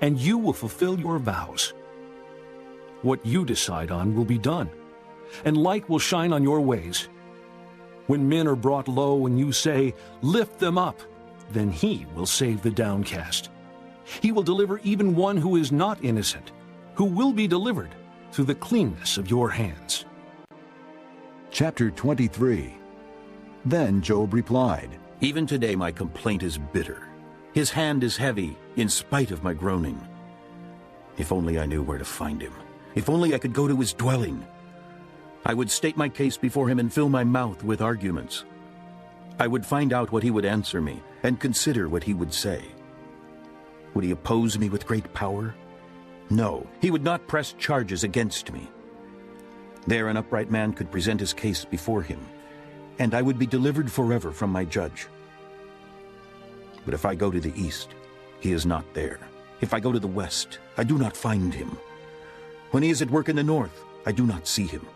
and you will fulfill your vows. What you decide on will be done, and light will shine on your ways. When men are brought low and you say, "Lift them up," then he will save the downcast. He will deliver even one who is not innocent, who will be delivered through the cleanness of your hands. Chapter 23. Then Job replied, Even today my complaint is bitter. His hand is heavy, in spite of my groaning. If only I knew where to find him. If only I could go to his dwelling. I would state my case before him and fill my mouth with arguments. I would find out what he would answer me, and consider what he would say. Would he oppose me with great power? No, he would not press charges against me. There an upright man could present his case before him, and I would be delivered forever from my judge. But if I go to the east, he is not there. If I go to the west, I do not find him. When he is at work in the north, I do not see him.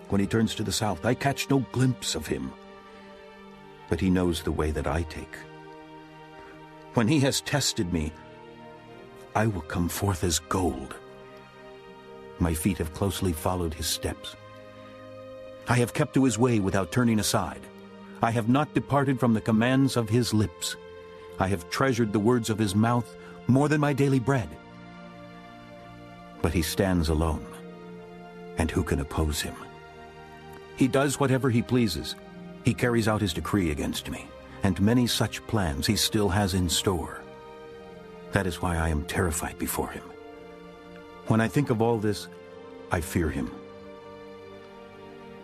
When he turns to the south, I catch no glimpse of him. But he knows the way that I take. When he has tested me, I will come forth as gold. My feet have closely followed his steps. I have kept to his way without turning aside. I have not departed from the commands of his lips. I have treasured the words of his mouth more than my daily bread. But he stands alone, and who can oppose him? He does whatever he pleases. He carries out his decree against me, and many such plans he still has in store. That is why I am terrified before him. When I think of all this, I fear him.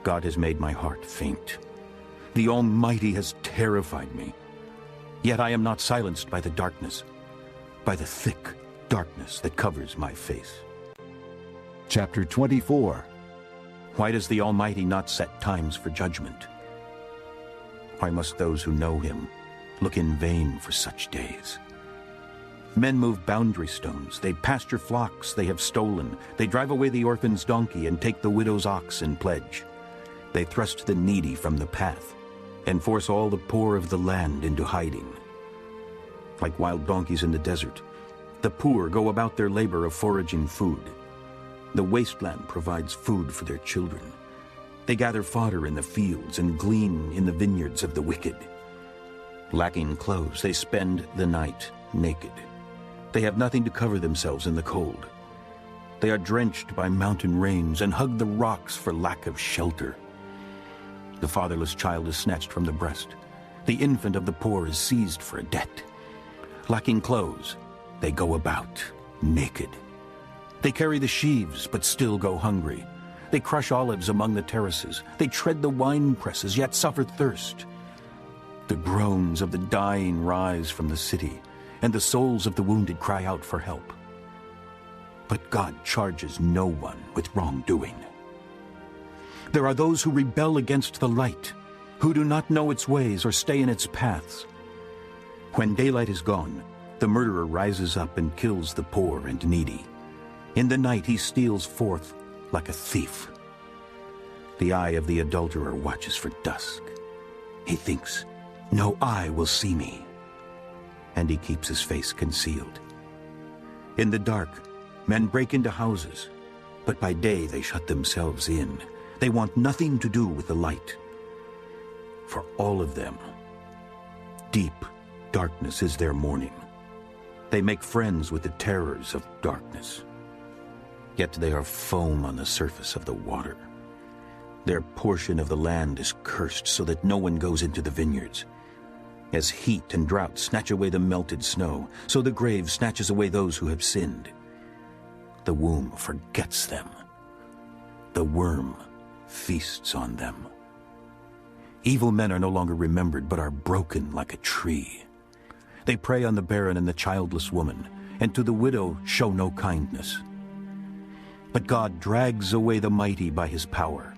God has made my heart faint. The Almighty has terrified me. Yet I am not silenced by the darkness, by the thick darkness that covers my face. Chapter 24. Why does the Almighty not set times for judgment? Why must those who know him look in vain for such days? Men move boundary stones, they pasture flocks they have stolen, they drive away the orphan's donkey and take the widow's ox in pledge. They thrust the needy from the path and force all the poor of the land into hiding. Like wild donkeys in the desert, the poor go about their labor of foraging food. The wasteland provides food for their children. They gather fodder in the fields and glean in the vineyards of the wicked. Lacking clothes, they spend the night naked. They have nothing to cover themselves in the cold. They are drenched by mountain rains and hug the rocks for lack of shelter. The fatherless child is snatched from the breast. The infant of the poor is seized for a debt. Lacking clothes, they go about naked. They carry the sheaves, but still go hungry. They crush olives among the terraces. They tread the wine presses, yet suffer thirst. The groans of the dying rise from the city, and the souls of the wounded cry out for help. But God charges no one with wrongdoing. There are those who rebel against the light, who do not know its ways or stay in its paths. When daylight is gone, the murderer rises up and kills the poor and needy. In the night he steals forth like a thief. The eye of the adulterer watches for dusk. He thinks, "No eye will see me," and he keeps his face concealed. In the dark, men break into houses, but by day they shut themselves in. They want nothing to do with the light. For all of them, deep darkness is their morning. They make friends with the terrors of darkness. Yet they are foam on the surface of the water. Their portion of the land is cursed so that no one goes into the vineyards. As heat and drought snatch away the melted snow, so the grave snatches away those who have sinned. The womb forgets them. The worm feasts on them. Evil men are no longer remembered, but are broken like a tree. They prey on the barren and the childless woman, and to the widow show no kindness. But God drags away the mighty by his power.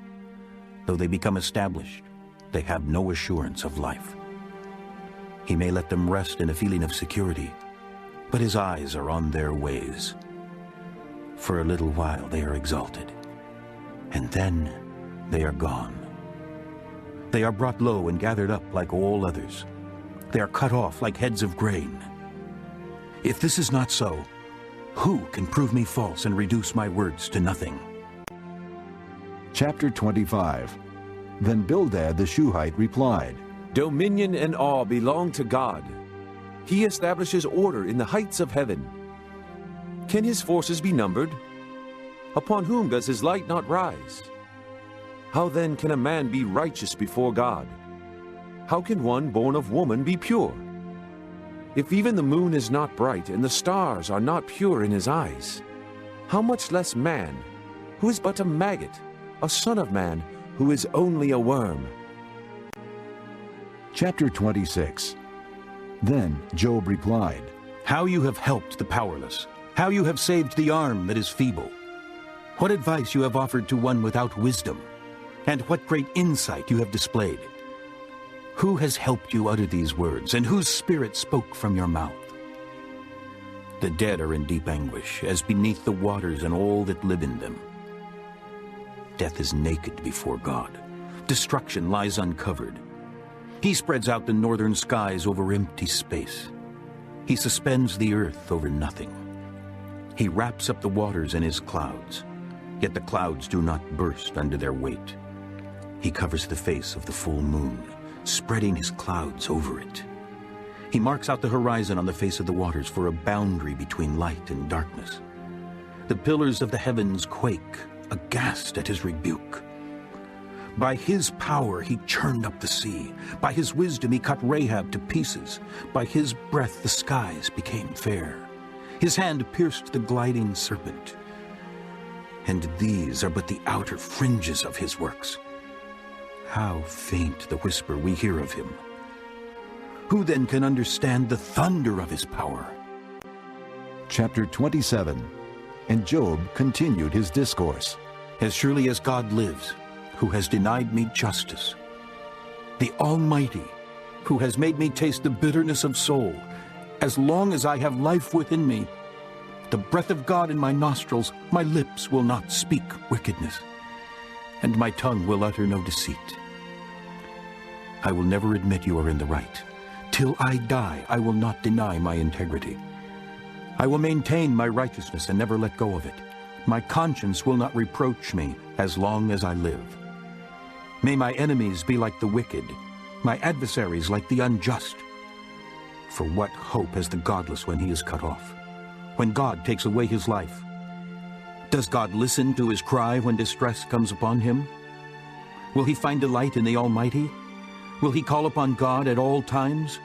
Though they become established, they have no assurance of life. He may let them rest in a feeling of security, but his eyes are on their ways. For a little while they are exalted, and then they are gone. They are brought low and gathered up like all others. They are cut off like heads of grain. If this is not so, who can prove me false and reduce my words to nothing? Chapter 25. Then Bildad the Shuhite replied, Dominion and awe belong to God. He establishes order in the heights of heaven. Can his forces be numbered? Upon whom does his light not rise? How then can a man be righteous before God? How can one born of woman be pure? If even the moon is not bright and the stars are not pure in his eyes, how much less man, who is but a maggot, a son of man, who is only a worm? Chapter 26. Then Job replied, How you have helped the powerless, how you have saved the arm that is feeble. What advice you have offered to one without wisdom, and what great insight you have displayed. Who has helped you utter these words, and whose spirit spoke from your mouth? The dead are in deep anguish, as beneath the waters and all that live in them. Death is naked before God. Destruction lies uncovered. He spreads out the northern skies over empty space. He suspends the earth over nothing. He wraps up the waters in his clouds, yet the clouds do not burst under their weight. He covers the face of the full moon, spreading his clouds over it. He marks out the horizon on the face of the waters for a boundary between light and darkness. The pillars of the heavens quake, aghast at his rebuke. By his power he churned up the sea. By his wisdom he cut Rahab to pieces. By his breath the skies became fair. His hand pierced the gliding serpent. And these are but the outer fringes of his works. How faint the whisper we hear of him. Who then can understand the thunder of his power? Chapter 27. And Job continued his discourse. As surely as God lives, who has denied me justice, the Almighty, who has made me taste the bitterness of soul, as long as I have life within me, the breath of God in my nostrils, my lips will not speak wickedness, and my tongue will utter no deceit. I will never admit you are in the right. Till I die, I will not deny my integrity. I will maintain my righteousness and never let go of it. My conscience will not reproach me as long as I live. May my enemies be like the wicked, my adversaries like the unjust. For what hope has the godless when he is cut off? When God takes away his life? Does God listen to his cry when distress comes upon him? Will he find delight in the Almighty? Will he call upon God at all times?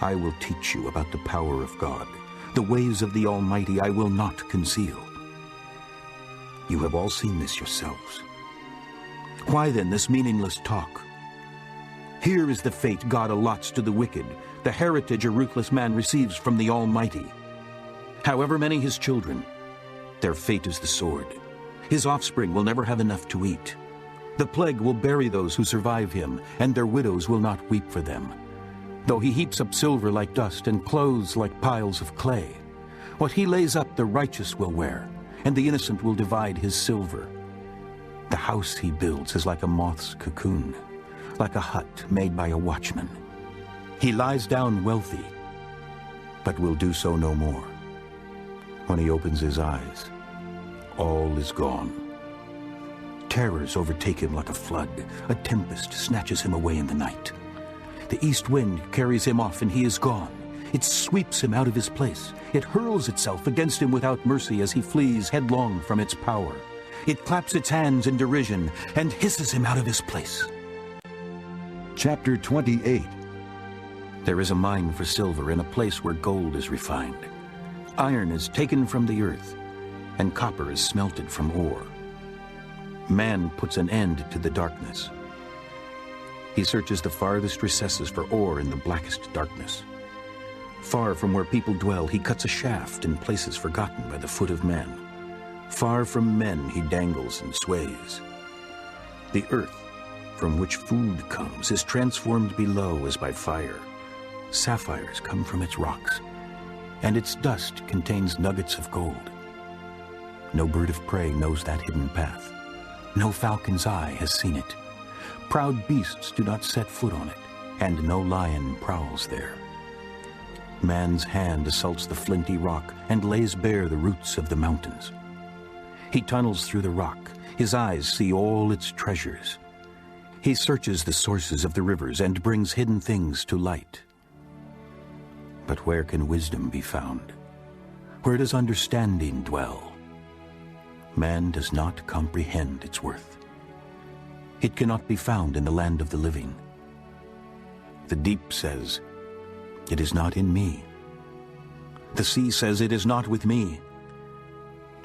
I will teach you about the power of God. The ways of the Almighty I will not conceal. You have all seen this yourselves. Why then this meaningless talk? Here is the fate God allots to the wicked, the heritage a ruthless man receives from the Almighty. However many his children, their fate is the sword. His offspring will never have enough to eat. The plague will bury those who survive him, and their widows will not weep for them. Though he heaps up silver like dust and clothes like piles of clay, what he lays up the righteous will wear, and the innocent will divide his silver. The house he builds is like a moth's cocoon, like a hut made by a watchman. He lies down wealthy, but will do so no more. When he opens his eyes, all is gone. Terrors overtake him like a flood. A tempest snatches him away in the night. The east wind carries him off and he is gone. It sweeps him out of his place. It hurls itself against him without mercy as he flees headlong from its power. It claps its hands in derision and hisses him out of his place. Chapter 28. There is a mine for silver in a place where gold is refined. Iron is taken from the earth, and copper is smelted from ore. Man puts an end to the darkness. He searches the farthest recesses for ore in the blackest darkness. Far from where people dwell, he cuts a shaft in places forgotten by the foot of men. Far from men he dangles and sways. The earth, from which food comes, is transformed below as by fire. Sapphires come from its rocks, and its dust contains nuggets of gold. No bird of prey knows that hidden path. No falcon's eye has seen it. Proud beasts do not set foot on it, and no lion prowls there. Man's hand assaults the flinty rock and lays bare the roots of the mountains. He tunnels through the rock. His eyes see all its treasures. He searches the sources of the rivers and brings hidden things to light. But where can wisdom be found? Where does understanding dwell? Man does not comprehend its worth. It cannot be found in the land of the living. The deep says, "It is not in me." The sea says, "It is not with me."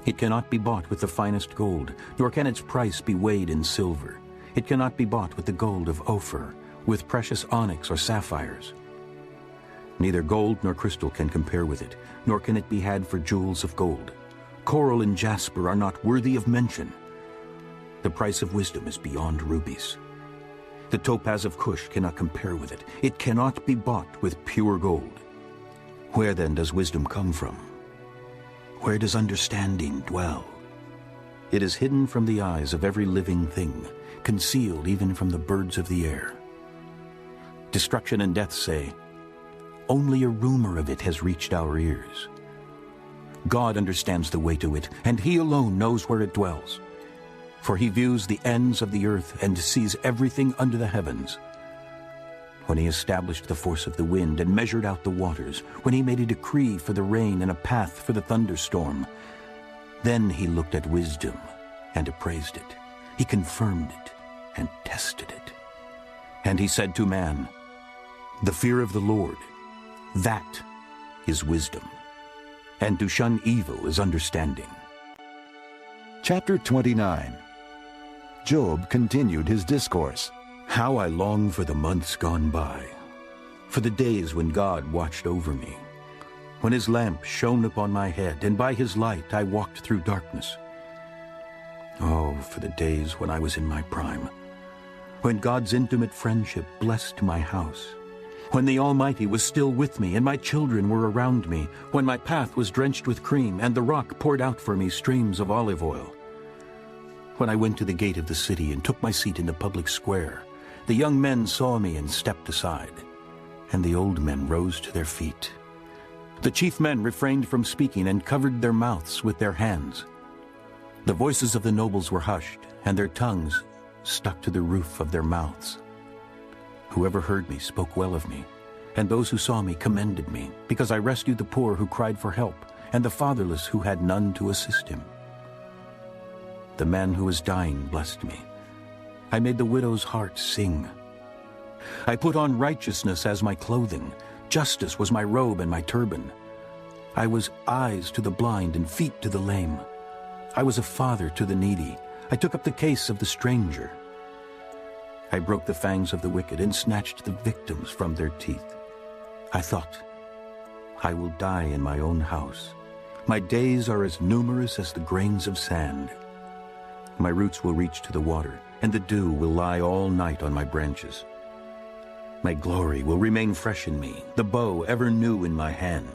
It cannot be bought with the finest gold, nor can its price be weighed in silver. It cannot be bought with the gold of Ophir, with precious onyx or sapphires. Neither gold nor crystal can compare with it, nor can it be had for jewels of gold. Coral and jasper are not worthy of mention. The price of wisdom is beyond rubies. The topaz of Cush cannot compare with it. It cannot be bought with pure gold. Where then does wisdom come from? Where does understanding dwell? It is hidden from the eyes of every living thing, concealed even from the birds of the air. Destruction and death say, "Only a rumor of it has reached our ears." God understands the way to it, and he alone knows where it dwells. For he views the ends of the earth and sees everything under the heavens. When he established the force of the wind and measured out the waters, when he made a decree for the rain and a path for the thunderstorm, then he looked at wisdom and appraised it. He confirmed it and tested it. And he said to man, "The fear of the Lord, that is wisdom, and to shun evil is understanding." Chapter 29. Job continued his discourse. How I long for the months gone by, for the days when God watched over me, when his lamp shone upon my head, and by his light I walked through darkness. Oh, for the days when I was in my prime, when God's intimate friendship blessed my house, when the Almighty was still with me and my children were around me, when my path was drenched with cream and the rock poured out for me streams of olive oil. When I went to the gate of the city and took my seat in the public square, the young men saw me and stepped aside, and the old men rose to their feet. The chief men refrained from speaking and covered their mouths with their hands. The voices of the nobles were hushed, and their tongues stuck to the roof of their mouths. Whoever heard me spoke well of me, and those who saw me commended me, because I rescued the poor who cried for help, and the fatherless who had none to assist him. The man who was dying blessed me. I made the widow's heart sing. I put on righteousness as my clothing. Justice was my robe and my turban. I was eyes to the blind and feet to the lame. I was a father to the needy. I took up the case of the stranger. I broke the fangs of the wicked and snatched the victims from their teeth. I thought, I will die in my own house. My days are as numerous as the grains of sand. My roots will reach to the water, and the dew will lie all night on my branches. My glory will remain fresh in me, the bow ever new in my hand.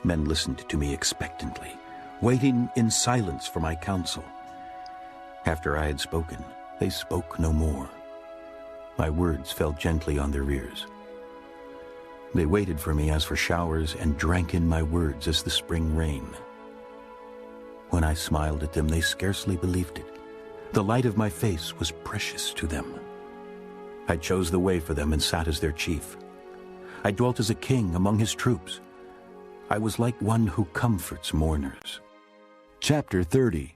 Men listened to me expectantly, waiting in silence for my counsel. After I had spoken, they spoke no more. My words fell gently on their ears. They waited for me as for showers and drank in my words as the spring rain. When I smiled at them, they scarcely believed it. The light of my face was precious to them. I chose the way for them and sat as their chief. I dwelt as a king among his troops. I was like one who comforts mourners. Chapter 30.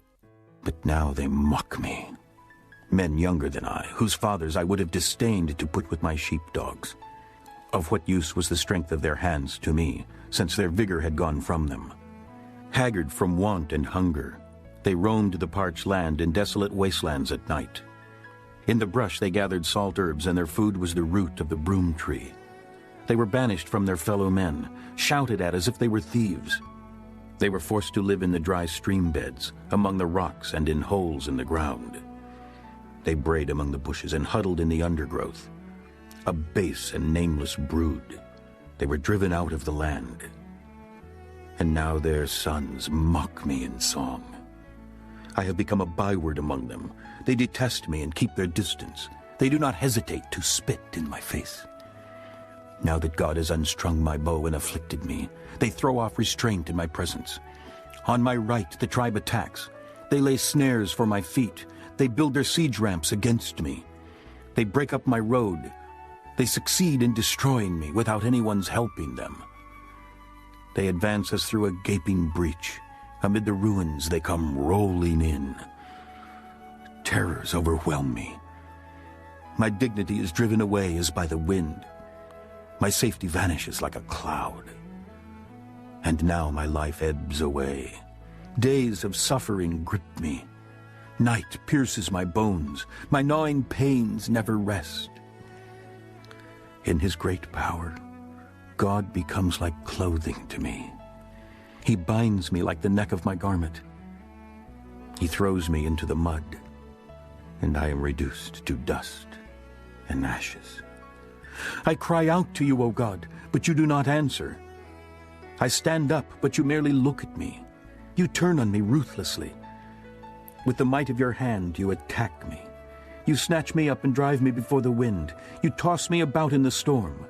But now they mock me. Men younger than I, whose fathers I would have disdained to put with my sheepdogs. Of what use was the strength of their hands to me, since their vigor had gone from them? Haggard from want and hunger, they roamed the parched land in desolate wastelands at night. In the brush they gathered salt herbs, and their food was the root of the broom tree. They were banished from their fellow men, shouted at as if they were thieves. They were forced to live in the dry stream beds, among the rocks and in holes in the ground. They brayed among the bushes and huddled in the undergrowth. A base and nameless brood. They were driven out of the land. And now their sons mock me in song. I have become a byword among them. They detest me and keep their distance. They do not hesitate to spit in my face. Now that God has unstrung my bow and afflicted me, they throw off restraint in my presence. On my right the tribe attacks. They lay snares for my feet. They build their siege ramps against me. They break up my road. They succeed in destroying me without anyone's helping them. They advance us through a gaping breach. Amid the ruins they come rolling in. Terrors overwhelm me. My dignity is driven away as by the wind. My safety vanishes like a cloud. And now my life ebbs away. Days of suffering grip me. Night pierces my bones. My gnawing pains never rest. In his great power, God becomes like clothing to me. He binds me like the neck of my garment. He throws me into the mud, and I am reduced to dust and ashes. I cry out to you, O God, but you do not answer. I stand up, but you merely look at me. You turn on me ruthlessly. With the might of your hand, you attack me. You snatch me up and drive me before the wind. You toss me about in the storm.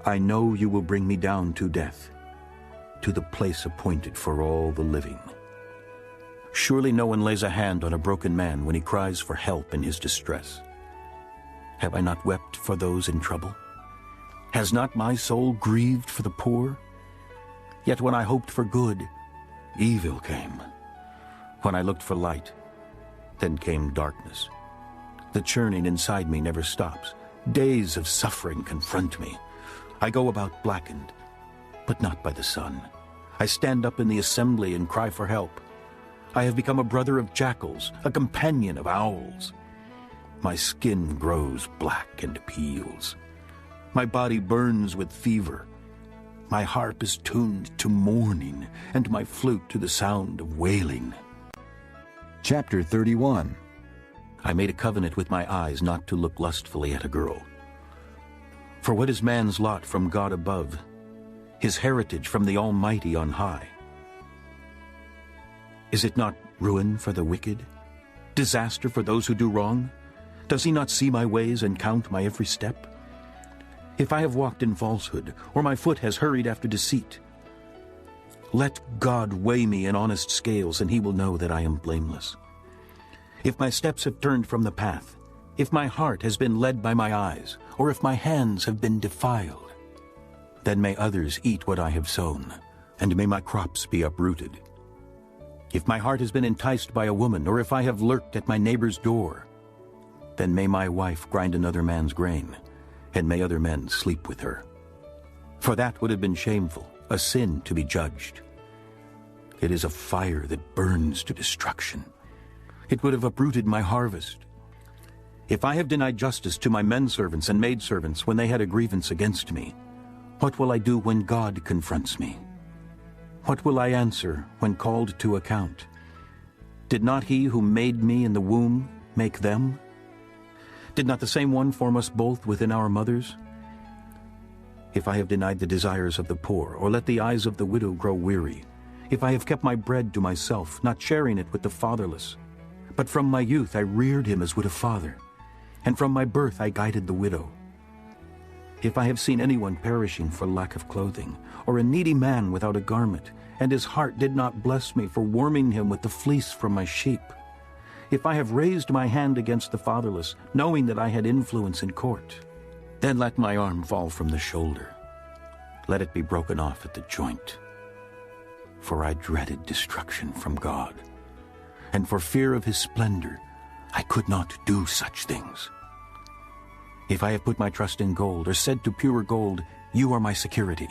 I know you will bring me down to death, to the place appointed for all the living. Surely no one lays a hand on a broken man when he cries for help in his distress. Have I not wept for those in trouble? Has not my soul grieved for the poor? Yet when I hoped for good, evil came. When I looked for light, then came darkness. The churning inside me never stops. Days of suffering confront me. I go about blackened, but not by the sun. I stand up in the assembly and cry for help. I have become a brother of jackals, a companion of owls. My skin grows black and peels. My body burns with fever. My harp is tuned to mourning, and my flute to the sound of wailing. Chapter 31. I made a covenant with my eyes not to look lustfully at a girl. For what is man's lot from God above, his heritage from the Almighty on high? Is it not ruin for the wicked, disaster for those who do wrong? Does he not see my ways and count my every step? If I have walked in falsehood, or my foot has hurried after deceit, let God weigh me in honest scales, and he will know that I am blameless. If my steps have turned from the path, if my heart has been led by my eyes, or if my hands have been defiled, then may others eat what I have sown, and may my crops be uprooted. If my heart has been enticed by a woman, or if I have lurked at my neighbor's door, then may my wife grind another man's grain, and may other men sleep with her. For that would have been shameful, a sin to be judged. It is a fire that burns to destruction. It would have uprooted my harvest. If I have denied justice to my menservants and maidservants when they had a grievance against me, what will I do when God confronts me? What will I answer when called to account? Did not he who made me in the womb make them? Did not the same one form us both within our mothers? If I have denied the desires of the poor, or let the eyes of the widow grow weary, if I have kept my bread to myself, not sharing it with the fatherless, but from my youth I reared him as would a father, and from my birth I guided the widow. If I have seen anyone perishing for lack of clothing, or a needy man without a garment, and his heart did not bless me for warming him with the fleece from my sheep, if I have raised my hand against the fatherless, knowing that I had influence in court, then let my arm fall from the shoulder. Let it be broken off at the joint. For I dreaded destruction from God, and for fear of his splendor, I could not do such things. If I have put my trust in gold, or said to pure gold, you are my security.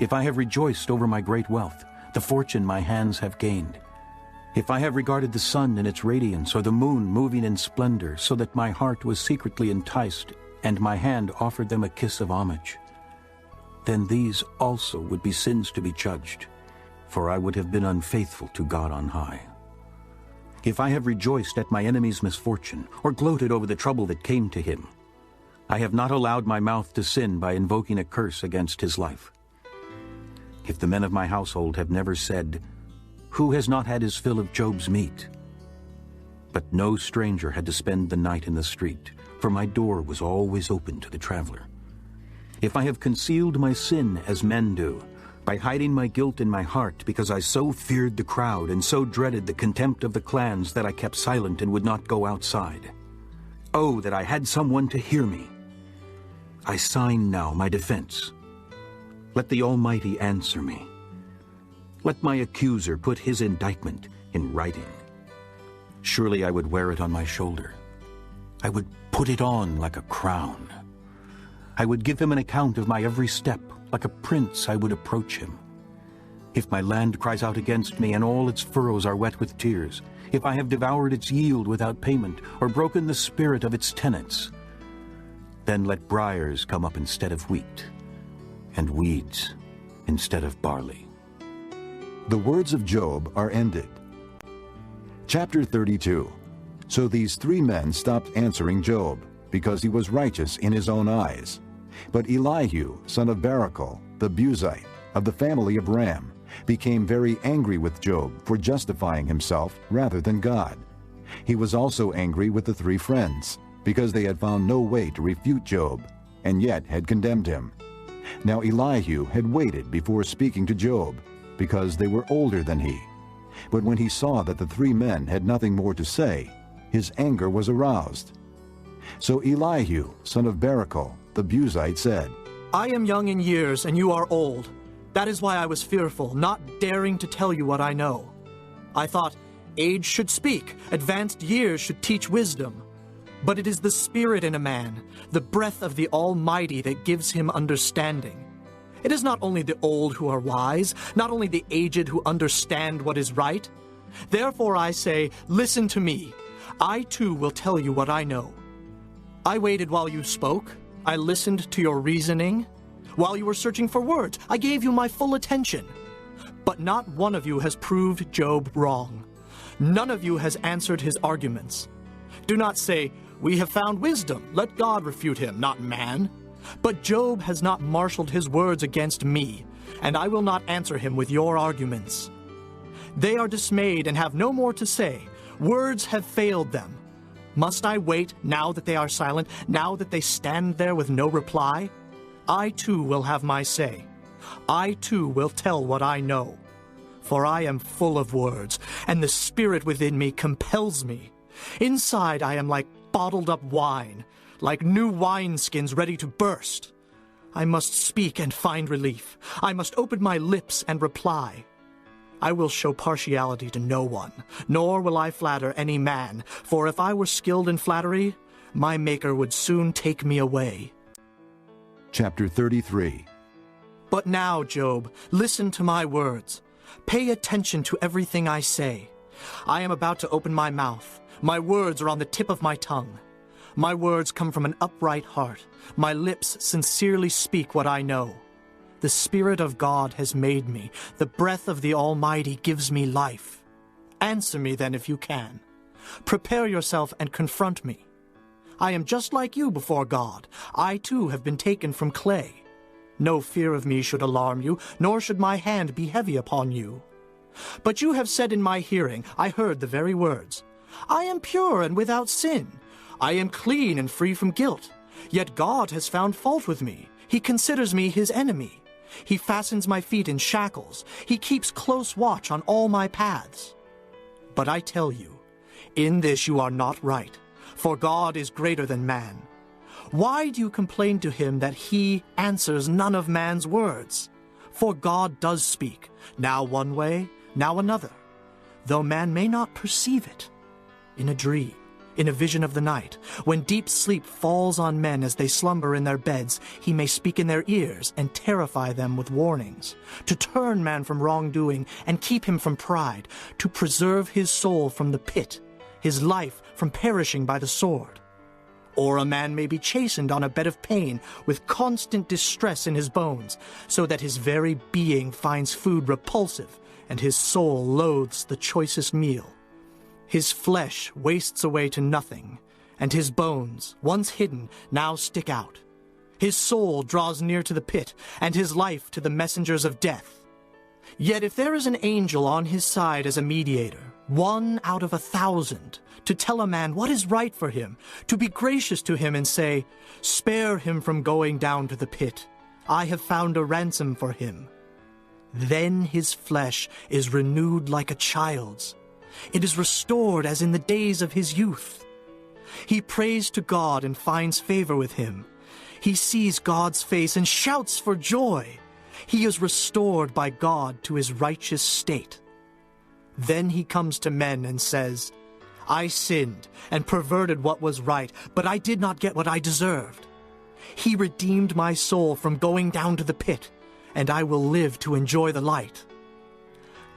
If I have rejoiced over my great wealth, the fortune my hands have gained. If I have regarded the sun in its radiance, or the moon moving in splendor, so that my heart was secretly enticed, and my hand offered them a kiss of homage, then these also would be sins to be judged, for I would have been unfaithful to God on high. If I have rejoiced at my enemy's misfortune, or gloated over the trouble that came to him, I have not allowed my mouth to sin by invoking a curse against his life. If the men of my household have never said, who has not had his fill of Job's meat? But no stranger had to spend the night in the street, for my door was always open to the traveler. If I have concealed my sin as men do, by hiding my guilt in my heart, because I so feared the crowd and so dreaded the contempt of the clans that I kept silent and would not go outside. Oh, that I had someone to hear me! I sign now my defense. Let the Almighty answer me. Let my accuser put his indictment in writing. Surely I would wear it on my shoulder. I would put it on like a crown. I would give him an account of my every step. Like a prince I would approach him. If my land cries out against me and all its furrows are wet with tears, if I have devoured its yield without payment, or broken the spirit of its tenants, then let briars come up instead of wheat, and weeds instead of barley. The words of Job are ended. Chapter 32. So these three men stopped answering Job, because he was righteous in his own eyes. But Elihu, son of Barachel, the Buzite, of the family of Ram, became very angry with Job for justifying himself rather than God. He was also angry with the three friends, because they had found no way to refute Job, and yet had condemned him. Now Elihu had waited before speaking to Job, because they were older than he. But when he saw that the three men had nothing more to say, his anger was aroused. So Elihu, son of Barachel, the Buzite, said, I am young in years, and you are old. That is why I was fearful, not daring to tell you what I know. I thought, age should speak, advanced years should teach wisdom. But it is the spirit in a man, the breath of the Almighty, that gives him understanding. It is not only the old who are wise, not only the aged who understand what is right. Therefore I say, listen to me. I too will tell you what I know. I waited while you spoke. I listened to your reasoning. While you were searching for words, I gave you my full attention. But not one of you has proved Job wrong. None of you has answered his arguments. Do not say, we have found wisdom. Let God refute him, not man. But Job has not marshaled his words against me, and I will not answer him with your arguments. They are dismayed and have no more to say. Words have failed them. Must I wait now that they are silent, now that they stand there with no reply? I too will have my say. I too will tell what I know. For I am full of words, and the spirit within me compels me. Inside I am like bottled up wine, like new wineskins ready to burst. I must speak and find relief. I must open my lips and reply. I will show partiality to no one, nor will I flatter any man, for if I were skilled in flattery, my Maker would soon take me away. Chapter 33. But now, Job, listen to my words. Pay attention to everything I say. I am about to open my mouth. My words are on the tip of my tongue. My words come from an upright heart. My lips sincerely speak what I know. The Spirit of God has made me. The breath of the Almighty gives me life. Answer me then if you can. Prepare yourself and confront me. I am just like you before God. I too have been taken from clay. No fear of me should alarm you, nor should my hand be heavy upon you. But you have said in my hearing, I heard the very words, I am pure and without sin. I am clean and free from guilt. Yet God has found fault with me. He considers me his enemy. He fastens my feet in shackles. He keeps close watch on all my paths. But I tell you, in this you are not right, for God is greater than man. Why do you complain to him that he answers none of man's words? For God does speak, now one way, now another, though man may not perceive it. In a dream, In a vision of the night, when deep sleep falls on men as they slumber in their beds, he may speak in their ears and terrify them with warnings, to turn man from wrongdoing and keep him from pride, to preserve his soul from the pit, his life from perishing by the sword. Or a man may be chastened on a bed of pain with constant distress in his bones, so that his very being finds food repulsive and his soul loathes the choicest meal. His flesh wastes away to nothing, and his bones, once hidden, now stick out. His soul draws near to the pit, and his life to the messengers of death. Yet if there is an angel on his side as a mediator, 1 out of 1,000, to tell a man what is right for him, to be gracious to him and say, "Spare him from going down to the pit. I have found a ransom for him." Then his flesh is renewed like a child's. It is restored as in the days of his youth. He prays to God and finds favor with him. He sees God's face and shouts for joy. He is restored by God to his righteous state. Then he comes to men and says, "I sinned and perverted what was right, but I did not get what I deserved. He redeemed my soul from going down to the pit, and I will live to enjoy the light."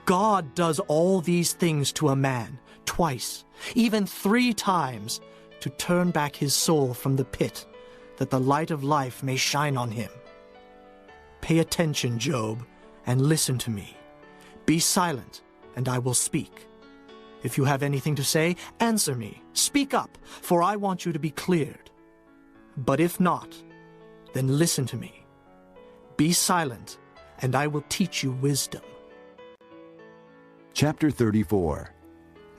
God does all these things to a man, twice, even 3 times, to turn back his soul from the pit, that the light of life may shine on him. Pay attention, Job, and listen to me. Be silent, and I will speak. If you have anything to say, answer me. Speak up, for I want you to be cleared. But if not, then listen to me. Be silent, and I will teach you wisdom. Chapter 34.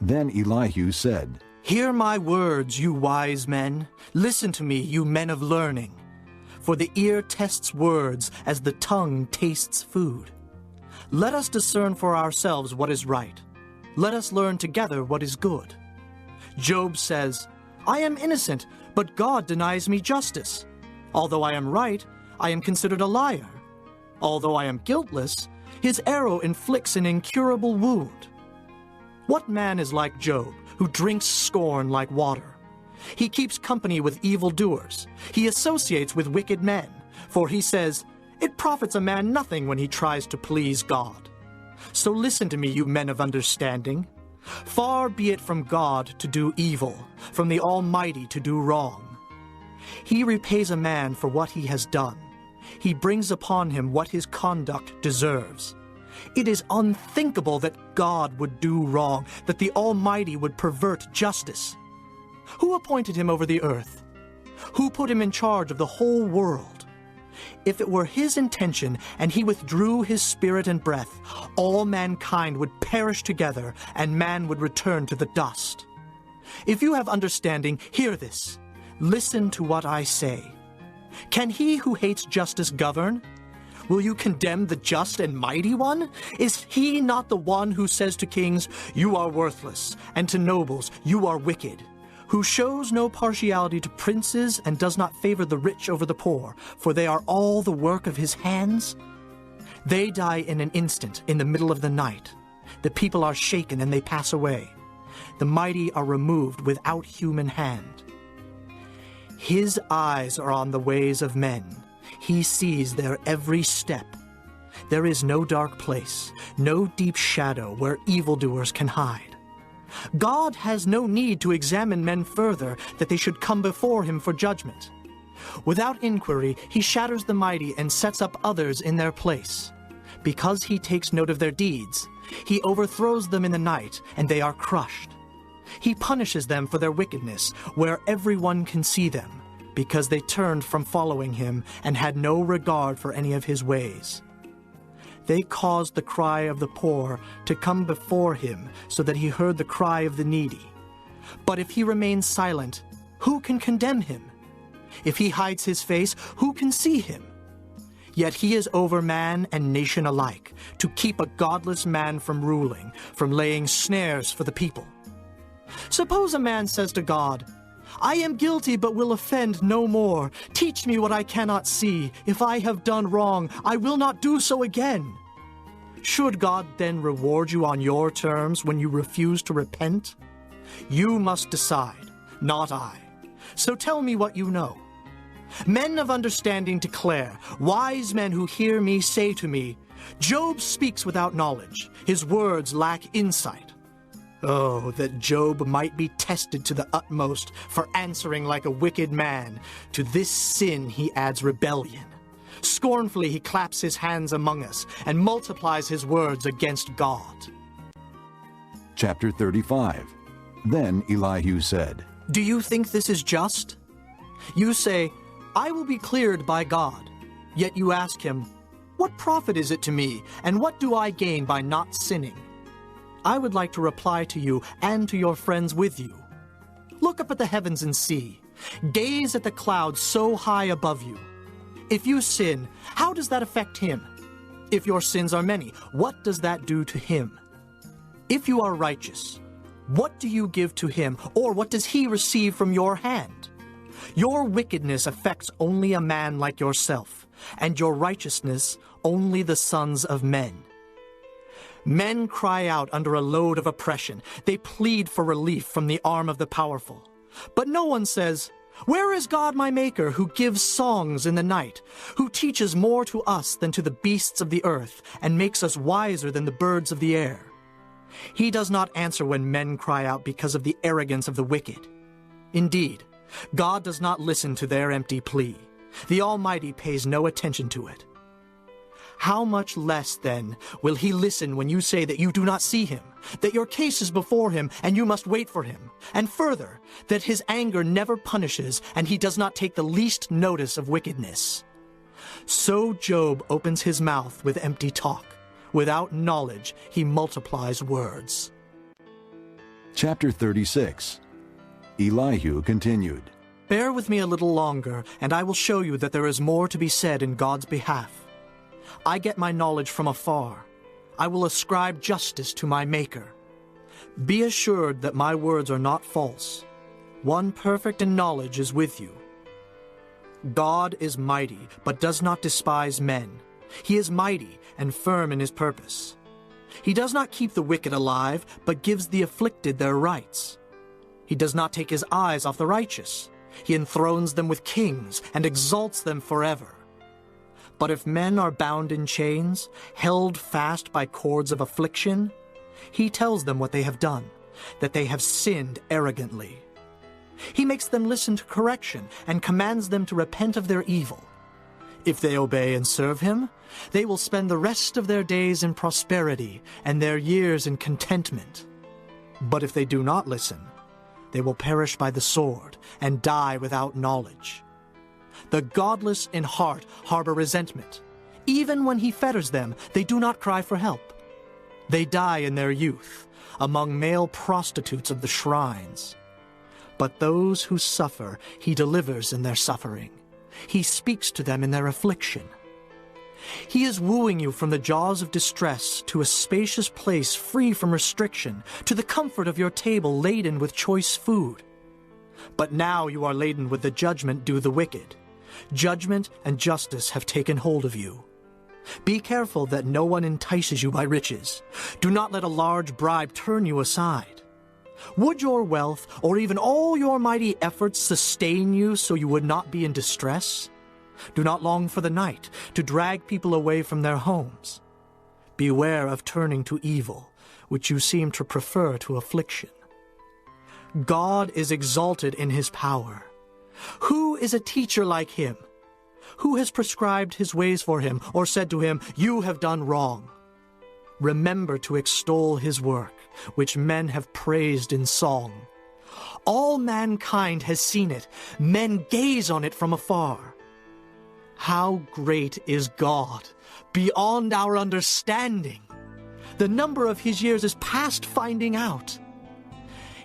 Then Elihu said, "Hear my words, you wise men. Listen to me, you men of learning. For the ear tests words as the tongue tastes food. Let us discern for ourselves what is right. Let us learn together what is good." Job says, "I am innocent, but God denies me justice. Although I am right, I am considered a liar. Although I am guiltless, his arrow inflicts an incurable wound." What man is like Job, who drinks scorn like water? He keeps company with evildoers. He associates with wicked men, for he says, "It profits a man nothing when he tries to please God." So listen to me, you men of understanding. Far be it from God to do evil, from the Almighty to do wrong. He repays a man for what he has done. He brings upon him what his conduct deserves. It is unthinkable that God would do wrong, that the Almighty would pervert justice. Who appointed him over the earth? Who put him in charge of the whole world? If it were his intention and he withdrew his spirit and breath, all mankind would perish together and man would return to the dust. If you have understanding, hear this. Listen to what I say. Can he who hates justice govern? Will you condemn the just and mighty one? Is he not the one who says to kings, "You are worthless," and to nobles, "You are wicked"? Who shows no partiality to princes and does not favor the rich over the poor, for they are all the work of his hands? They die in an instant, in the middle of the night. The people are shaken and they pass away. The mighty are removed without human hand. His eyes are on the ways of men. He sees their every step. There is no dark place, no deep shadow where evildoers can hide. God has no need to examine men further, that they should come before him for judgment. Without inquiry, he shatters the mighty and sets up others in their place. Because he takes note of their deeds, he overthrows them in the night, and they are crushed. He punishes them for their wickedness, where everyone can see them, because they turned from following him and had no regard for any of his ways. They caused the cry of the poor to come before him, so that he heard the cry of the needy. But if he remains silent, who can condemn him? If he hides his face, who can see him? Yet he is over man and nation alike, to keep a godless man from ruling, from laying snares for the people. Suppose a man says to God, "I am guilty but will offend no more. Teach me what I cannot see. If I have done wrong, I will not do so again." Should God then reward you on your terms when you refuse to repent? You must decide. Not I. So tell me what you know. Men of understanding declare, wise men who hear me say to me, Job speaks without knowledge, his words lack insight. Oh, that Job might be tested to the utmost for answering like a wicked man. To this sin he adds rebellion. Scornfully he claps his hands among us and multiplies his words against God. Chapter 35. Then Elihu said, Do you think this is just? You say, I will be cleared by God. Yet you ask him, what profit is it to me, and what do I gain by not sinning? I would like to reply to you and to your friends with you. Look up at the heavens and see. Gaze at the clouds so high above you. If you sin, how does that affect him? If your sins are many, what does that do to him? If you are righteous, what do you give to him, or what does he receive from your hand? Your wickedness affects only a man like yourself, and your righteousness only the sons of men. Men cry out under a load of oppression. They plead for relief from the arm of the powerful. But no one says, Where is God my Maker, who gives songs in the night, who teaches more to us than to the beasts of the earth, and makes us wiser than the birds of the air? He does not answer when men cry out because of the arrogance of the wicked. Indeed, God does not listen to their empty plea. The Almighty pays no attention to it. How much less, then, will he listen when you say that you do not see him, that your case is before him and you must wait for him, and further, that his anger never punishes and he does not take the least notice of wickedness? So Job opens his mouth with empty talk. Without knowledge, he multiplies words. Chapter 36. Elihu continued, Bear with me a little longer, and I will show you that there is more to be said in God's behalf. I get my knowledge from afar. I will ascribe justice to my Maker. Be assured that my words are not false. One perfect in knowledge is with you. God is mighty, but does not despise men. He is mighty and firm in his purpose. He does not keep the wicked alive, but gives the afflicted their rights. He does not take his eyes off the righteous. He enthrones them with kings and exalts them forever. But if men are bound in chains, held fast by cords of affliction, he tells them what they have done, that they have sinned arrogantly. He makes them listen to correction and commands them to repent of their evil. If they obey and serve him, they will spend the rest of their days in prosperity and their years in contentment. But if they do not listen, they will perish by the sword and die without knowledge. The godless in heart harbor resentment. Even when he fetters them, they do not cry for help. They die in their youth, among male prostitutes of the shrines. But those who suffer, he delivers in their suffering. He speaks to them in their affliction. He is wooing you from the jaws of distress to a spacious place free from restriction, to the comfort of your table laden with choice food. But now you are laden with the judgment due the wicked. Judgment and justice have taken hold of you. Be careful that no one entices you by riches. Do not let a large bribe turn you aside. Would your wealth, or even all your mighty efforts, sustain you so you would not be in distress? Do not long for the night, to drag people away from their homes. Beware of turning to evil, which you seem to prefer to affliction. God is exalted in his power. Who is a teacher like him? Who has prescribed his ways for him, or said to him, You have done wrong? Remember to extol his work, which men have praised in song. All mankind has seen it. Men gaze on it from afar. How great is God, beyond our understanding! The number of his years is past finding out.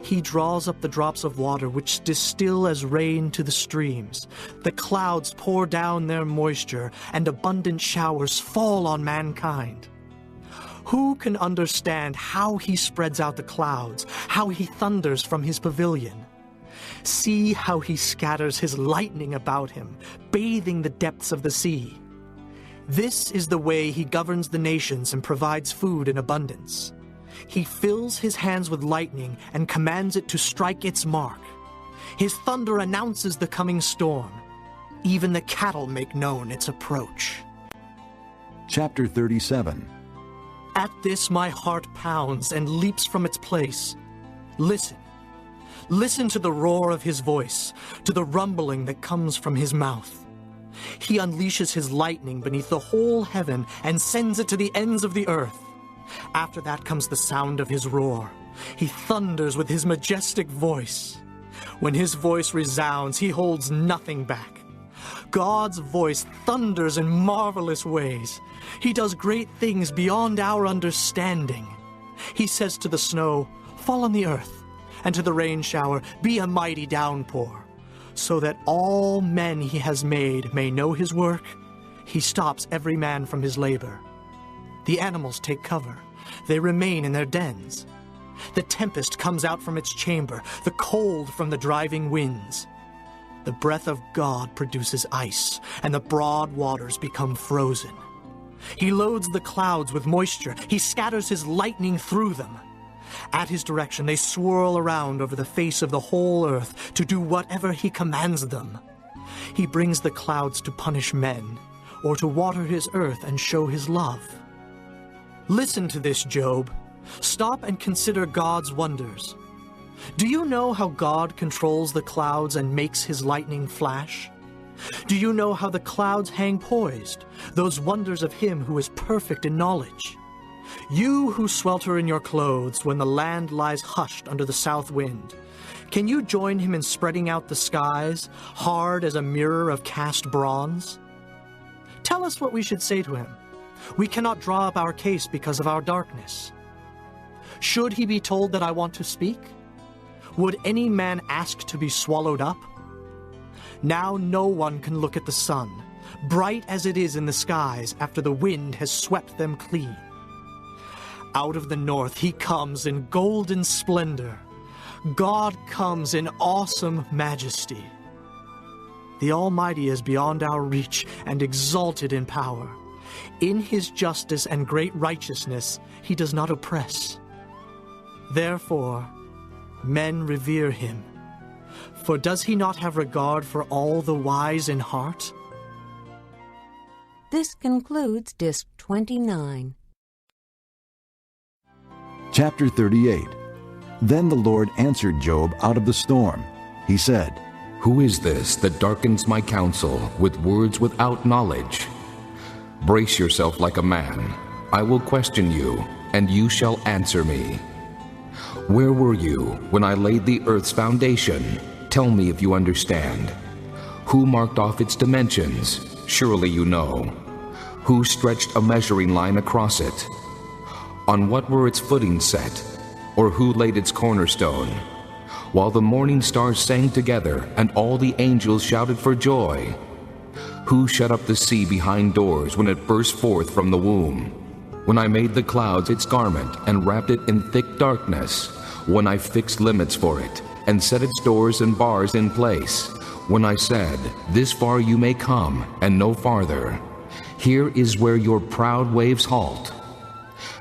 He draws up the drops of water which distill as rain to the streams. The clouds pour down their moisture, and abundant showers fall on mankind. Who can understand how he spreads out the clouds, how he thunders from his pavilion? See how he scatters his lightning about him, bathing the depths of the sea. This is the way he governs the nations and provides food in abundance. He fills his hands with lightning and commands it to strike its mark. His thunder announces the coming storm. Even the cattle make known its approach. Chapter 37. At this my heart pounds and leaps from its place. Listen. Listen to the roar of his voice, to the rumbling that comes from his mouth. He unleashes his lightning beneath the whole heaven and sends it to the ends of the earth. After that comes the sound of his roar. He thunders with his majestic voice. When his voice resounds, he holds nothing back. God's voice thunders in marvelous ways. He does great things beyond our understanding. He says to the snow, "Fall on the earth," and to the rain shower, "Be a mighty downpour," so that all men he has made may know his work. He stops every man from his labor. The animals take cover. They remain in their dens. The tempest comes out from its chamber, the cold from the driving winds. The breath of God produces ice, and the broad waters become frozen. He loads the clouds with moisture. He scatters his lightning through them. At his direction, they swirl around over the face of the whole earth to do whatever he commands them. He brings the clouds to punish men, or to water his earth and show his love. Listen to this, Job. Stop and consider God's wonders. Do you know how God controls the clouds and makes his lightning flash? Do you know how the clouds hang poised, those wonders of him who is perfect in knowledge? You who swelter in your clothes when the land lies hushed under the south wind, can you join him in spreading out the skies, hard as a mirror of cast bronze? Tell us what we should say to him. We cannot draw up our case because of our darkness. Should he be told that I want to speak? Would any man ask to be swallowed up? Now no one can look at the sun, bright as it is in the skies after the wind has swept them clean. Out of the north he comes in golden splendor. God comes in awesome majesty. The Almighty is beyond our reach and exalted in power. In his justice and great righteousness he does not oppress. Therefore, men revere him. For does he not have regard for all the wise in heart? This concludes Disc 29. Chapter 38. Then the Lord answered Job out of the storm. He said, Who is this that darkens my counsel with words without knowledge? Brace yourself like a man. I will question you, and you shall answer me. Where were you when I laid the earth's foundation? Tell me if you understand. Who marked off its dimensions? Surely you know. Who stretched a measuring line across it? On what were its footings set? Or who laid its cornerstone? While the morning stars sang together and all the angels shouted for joy. Who shut up the sea behind doors when it burst forth from the womb? When I made the clouds its garment and wrapped it in thick darkness, when I fixed limits for it and set its doors and bars in place, when I said, This far you may come and no farther. Here is where your proud waves halt.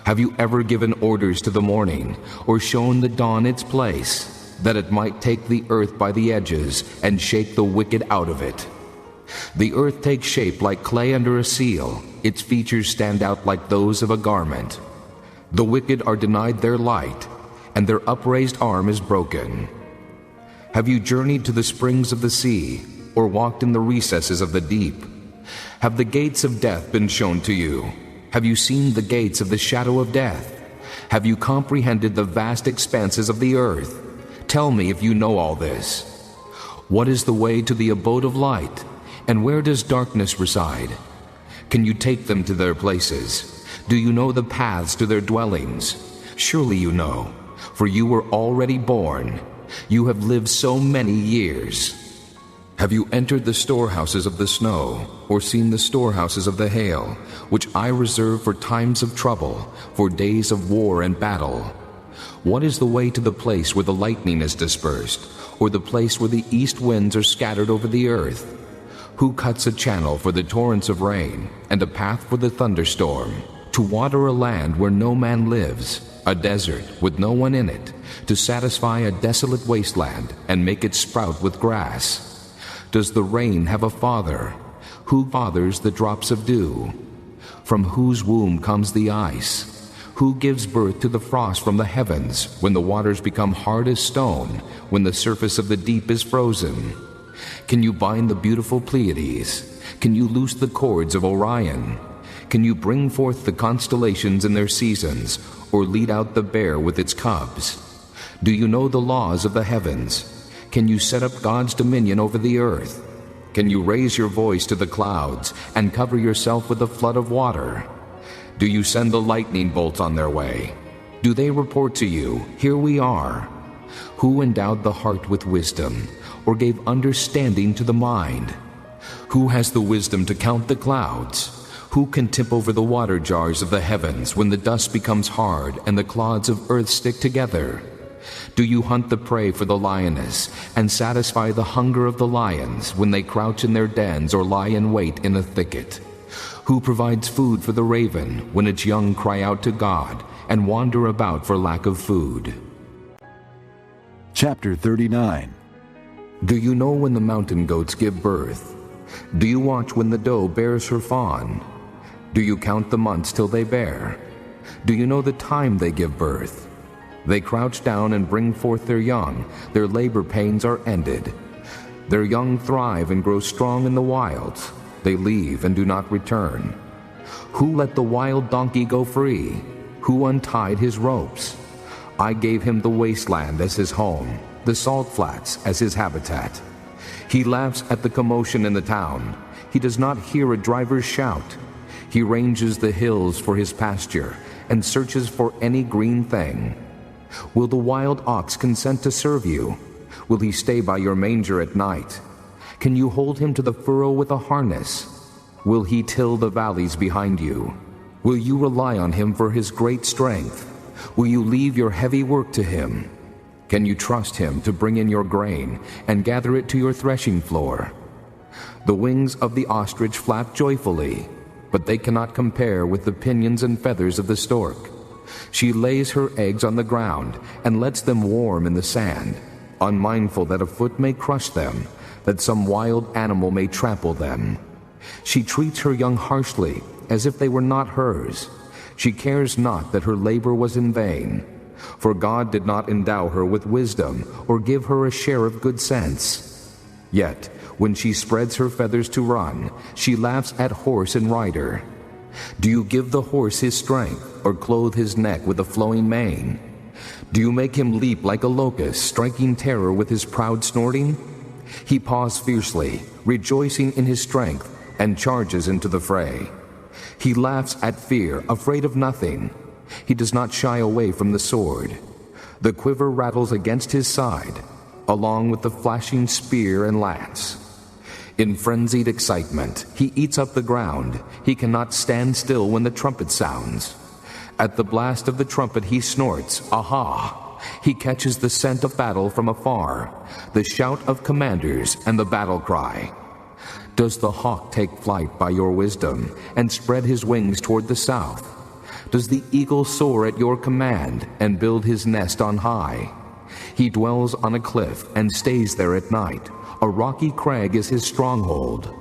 Have you ever given orders to the morning, or shown the dawn its place, that it might take the earth by the edges and shake the wicked out of it? The earth takes shape like clay under a seal. Its features stand out like those of a garment. The wicked are denied their light, and their upraised arm is broken. Have you journeyed to the springs of the sea, or walked in the recesses of the deep? Have the gates of death been shown to you? Have you seen the gates of the shadow of death? Have you comprehended the vast expanses of the earth? Tell me if you know all this. What is the way to the abode of light? And where does darkness reside? Can you take them to their places? Do you know the paths to their dwellings? Surely you know, for you were already born. You have lived so many years. Have you entered the storehouses of the snow, or seen the storehouses of the hail, which I reserve for times of trouble, for days of war and battle? What is the way to the place where the lightning is dispersed, or the place where the east winds are scattered over the earth? Who cuts a channel for the torrents of rain, and a path for the thunderstorm? to water a land where no man lives, a desert with no one in it, to satisfy a desolate wasteland and make it sprout with grass? Does the rain have a father? Who fathers the drops of dew? From whose womb comes the ice? Who gives birth to the frost from the heavens, when the waters become hard as stone, when the surface of the deep is frozen? Can you bind the beautiful Pleiades? Can you loose the cords of Orion? Can you bring forth the constellations in their seasons, or lead out the bear with its cubs? Do you know the laws of the heavens? Can you set up God's dominion over the earth? Can you raise your voice to the clouds and cover yourself with a flood of water? Do you send the lightning bolts on their way? Do they report to you, "Here we are"? Who endowed the heart with wisdom, or gave understanding to the mind? Who has the wisdom to count the clouds? Who can tip over the water jars of the heavens when the dust becomes hard and the clods of earth stick together? Do you hunt the prey for the lioness and satisfy the hunger of the lions when they crouch in their dens or lie in wait in a thicket? Who provides food for the raven when its young cry out to God and wander about for lack of food? Chapter 39. Do you know when the mountain goats give birth? Do you watch when the doe bears her fawn? Do you count the months till they bear? Do you know the time they give birth? They crouch down and bring forth their young. Their labor pains are ended. Their young thrive and grow strong in the wilds. They leave and do not return. Who let the wild donkey go free? Who untied his ropes? I gave him the wasteland as his home, the salt flats as his habitat. He laughs at the commotion in the town. He does not hear a driver's shout. He ranges the hills for his pasture and searches for any green thing. Will the wild ox consent to serve you? Will he stay by your manger at night? Can you hold him to the furrow with a harness? Will he till the valleys behind you? Will you rely on him for his great strength? Will you leave your heavy work to him? Can you trust him to bring in your grain and gather it to your threshing floor? The wings of the ostrich flap joyfully, but they cannot compare with the pinions and feathers of the stork. She lays her eggs on the ground and lets them warm in the sand, unmindful that a foot may crush them, that some wild animal may trample them. She treats her young harshly, as if they were not hers. She cares not that her labor was in vain, for God did not endow her with wisdom or give her a share of good sense. Yet, when she spreads her feathers to run, she laughs at horse and rider. Do you give the horse his strength, or clothe his neck with a flowing mane? Do you make him leap like a locust, striking terror with his proud snorting? He paws fiercely, rejoicing in his strength, and charges into the fray. He laughs at fear, afraid of nothing. He does not shy away from the sword. The quiver rattles against his side, along with the flashing spear and lance. In frenzied excitement, he eats up the ground. He cannot stand still when the trumpet sounds. At the blast of the trumpet he snorts, aha! He catches the scent of battle from afar, the shout of commanders and the battle cry. Does the hawk take flight by your wisdom and spread his wings toward the south? Does the eagle soar at your command and build his nest on high? He dwells on a cliff and stays there at night. A rocky crag is his stronghold.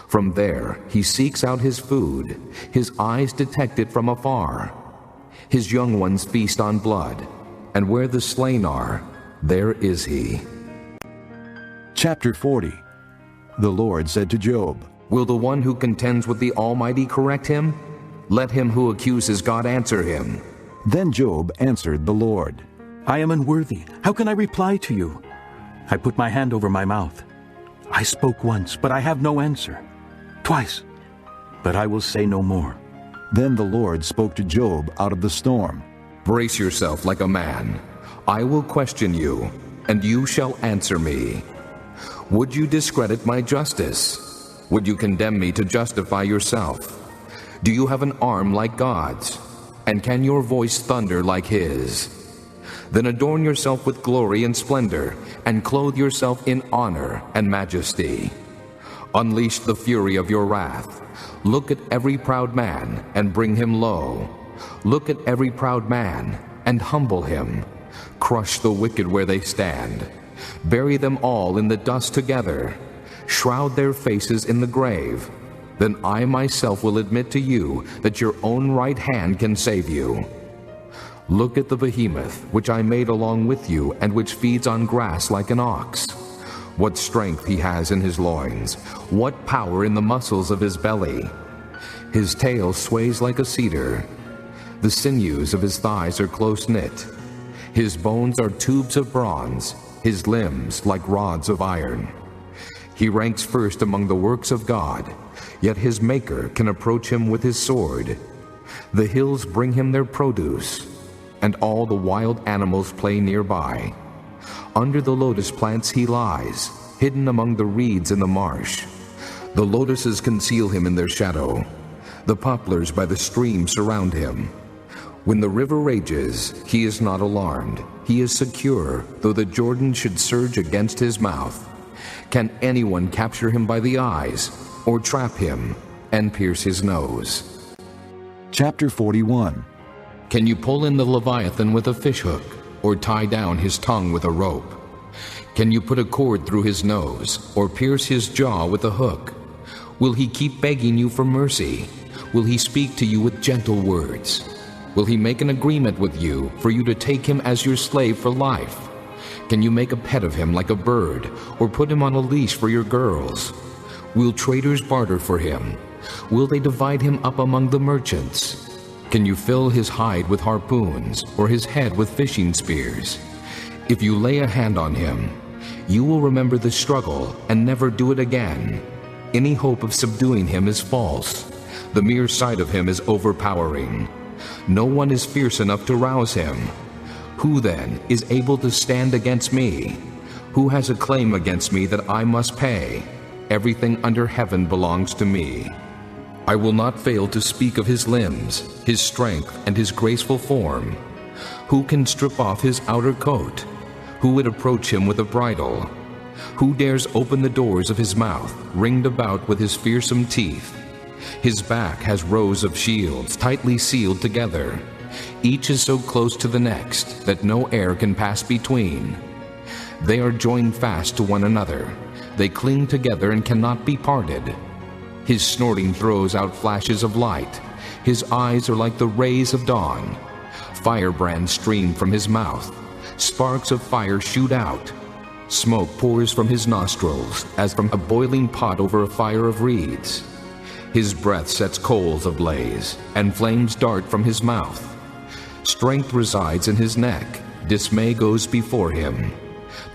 From there he seeks out his food. His eyes detect it from afar. His young ones feast on blood, and where the slain are, there is he. Chapter 40. The Lord said to Job, Will the one who contends with the Almighty correct him? Let him who accuses God answer him. Then Job answered the Lord, I am unworthy. How can I reply to you? I put my hand over my mouth. I spoke once, but I have no answer. Twice, but I will say no more. Then the Lord spoke to Job out of the storm. Brace yourself like a man. I will question you, and you shall answer me. Would you discredit my justice? Would you condemn me to justify yourself? Do you have an arm like God's? And can your voice thunder like his? Then adorn yourself with glory and splendor, and clothe yourself in honor and majesty. Unleash the fury of your wrath. Look at every proud man and bring him low. Look at every proud man and humble him. Crush the wicked where they stand. Bury them all in the dust together. Shroud their faces in the grave. Then I myself will admit to you that your own right hand can save you. Look at the behemoth, which I made along with you, and which feeds on grass like an ox. What strength he has in his loins, what power in the muscles of his belly. His tail sways like a cedar. The sinews of his thighs are close-knit. His bones are tubes of bronze, his limbs like rods of iron. He ranks first among the works of God, yet his Maker can approach him with his sword. The hills bring him their produce, and all the wild animals play nearby. Under the lotus plants he lies, hidden among the reeds in the marsh. The lotuses conceal him in their shadow. The poplars by the stream surround him. When the river rages, he is not alarmed. He is secure, though the Jordan should surge against his mouth. Can anyone capture him by the eyes, or trap him and pierce his nose? Chapter 41. Can you pull in the Leviathan with a fishhook, or tie down his tongue with a rope? Can you put a cord through his nose, or pierce his jaw with a hook? Will he keep begging you for mercy? Will he speak to you with gentle words? Will he make an agreement with you for you to take him as your slave for life? Can you make a pet of him like a bird, or put him on a leash for your girls? Will traders barter for him? Will they divide him up among the merchants? Can you fill his hide with harpoons, or his head with fishing spears? If you lay a hand on him, you will remember the struggle and never do it again. Any hope of subduing him is false. The mere sight of him is overpowering. No one is fierce enough to rouse him. Who then is able to stand against me? Who has a claim against me that I must pay? Everything under heaven belongs to me. I will not fail to speak of his limbs, his strength, and his graceful form. Who can strip off his outer coat? Who would approach him with a bridle? Who dares open the doors of his mouth, ringed about with his fearsome teeth? His back has rows of shields, tightly sealed together. Each is so close to the next that no air can pass between. They are joined fast to one another. They cling together and cannot be parted. His snorting throws out flashes of light. His eyes are like the rays of dawn. Firebrands stream from his mouth. Sparks of fire shoot out. Smoke pours from his nostrils as from a boiling pot over a fire of reeds. His breath sets coals ablaze, and flames dart from his mouth. Strength resides in his neck. Dismay goes before him.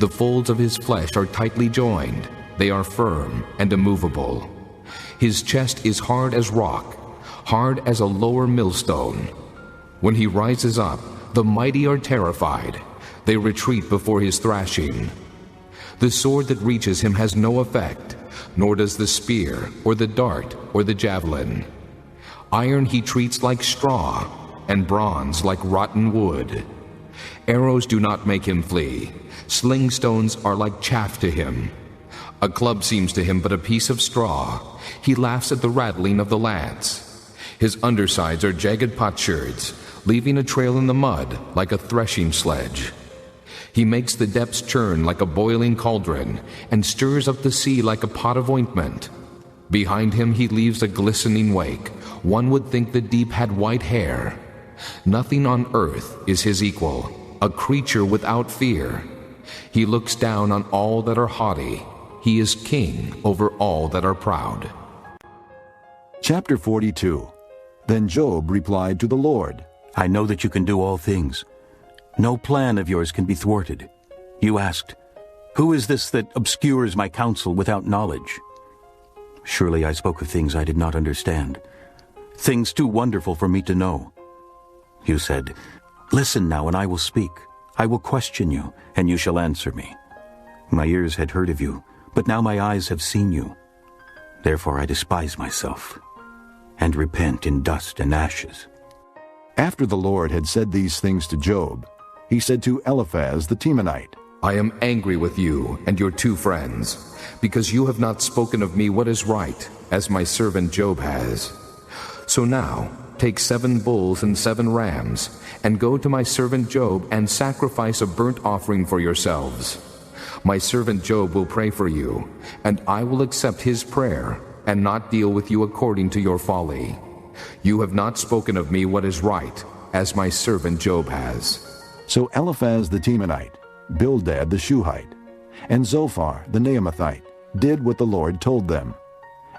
The folds of his flesh are tightly joined. They are firm and immovable. His chest is hard as rock, hard as a lower millstone. When he rises up, the mighty are terrified. They retreat before his thrashing. The sword that reaches him has no effect, nor does the spear, or the dart, or the javelin. Iron he treats like straw, and bronze like rotten wood. Arrows do not make him flee. Sling stones are like chaff to him. A club seems to him but a piece of straw. He laughs at the rattling of the lance. His undersides are jagged potsherds, leaving a trail in the mud like a threshing sledge. He makes the depths churn like a boiling cauldron, and stirs up the sea like a pot of ointment. Behind him he leaves a glistening wake. One would think the deep had white hair. Nothing on earth is his equal, a creature without fear. He looks down on all that are haughty. He is king over all that are proud. Chapter 42. Then Job replied to the Lord, I know that you can do all things. No plan of yours can be thwarted. You asked, who is this that obscures my counsel without knowledge? Surely I spoke of things I did not understand, things too wonderful for me to know. You said, listen now and I will speak. I will question you, and you shall answer me. My ears had heard of you, but now my eyes have seen you. Therefore I despise myself, and repent in dust and ashes. After the Lord had said these things to Job, he said to Eliphaz the Temanite, I am angry with you and your 2 friends, because you have not spoken of me what is right, as my servant Job has. So now, take 7 bulls and 7 rams, and go to my servant Job and sacrifice a burnt offering for yourselves. My servant Job will pray for you, and I will accept his prayer, and not deal with you according to your folly. You have not spoken of me what is right, as my servant Job has. So Eliphaz the Temanite, Bildad the Shuhite, and Zophar the Naamathite did what the Lord told them,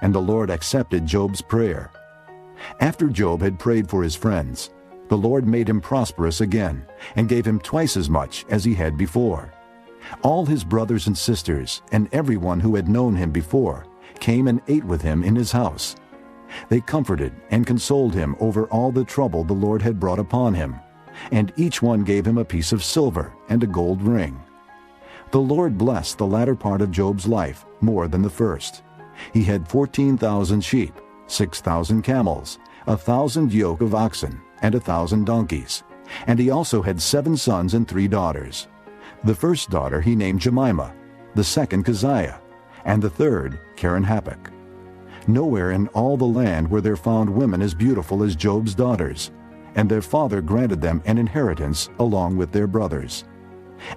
and the Lord accepted Job's prayer. After Job had prayed for his friends, the Lord made him prosperous again, and gave him twice as much as he had before. All his brothers and sisters, and everyone who had known him before, came and ate with him in his house. They comforted and consoled him over all the trouble the Lord had brought upon him, and each one gave him a piece of silver and a gold ring. The Lord blessed the latter part of Job's life more than the first. He had 14,000 sheep, 6,000 camels, 1,000 yoke of oxen, and 1,000 donkeys. And he also had 7 sons and 3 daughters. The first daughter he named Jemimah, the second Keziah, and the third Karen-Happuch. Nowhere in all the land were there found women as beautiful as Job's daughters, and their father granted them an inheritance along with their brothers.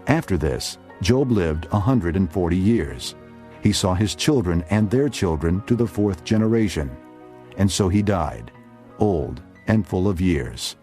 After this, Job lived 140 years. He saw his children and their children to the 4th generation, and so he died, old and full of years.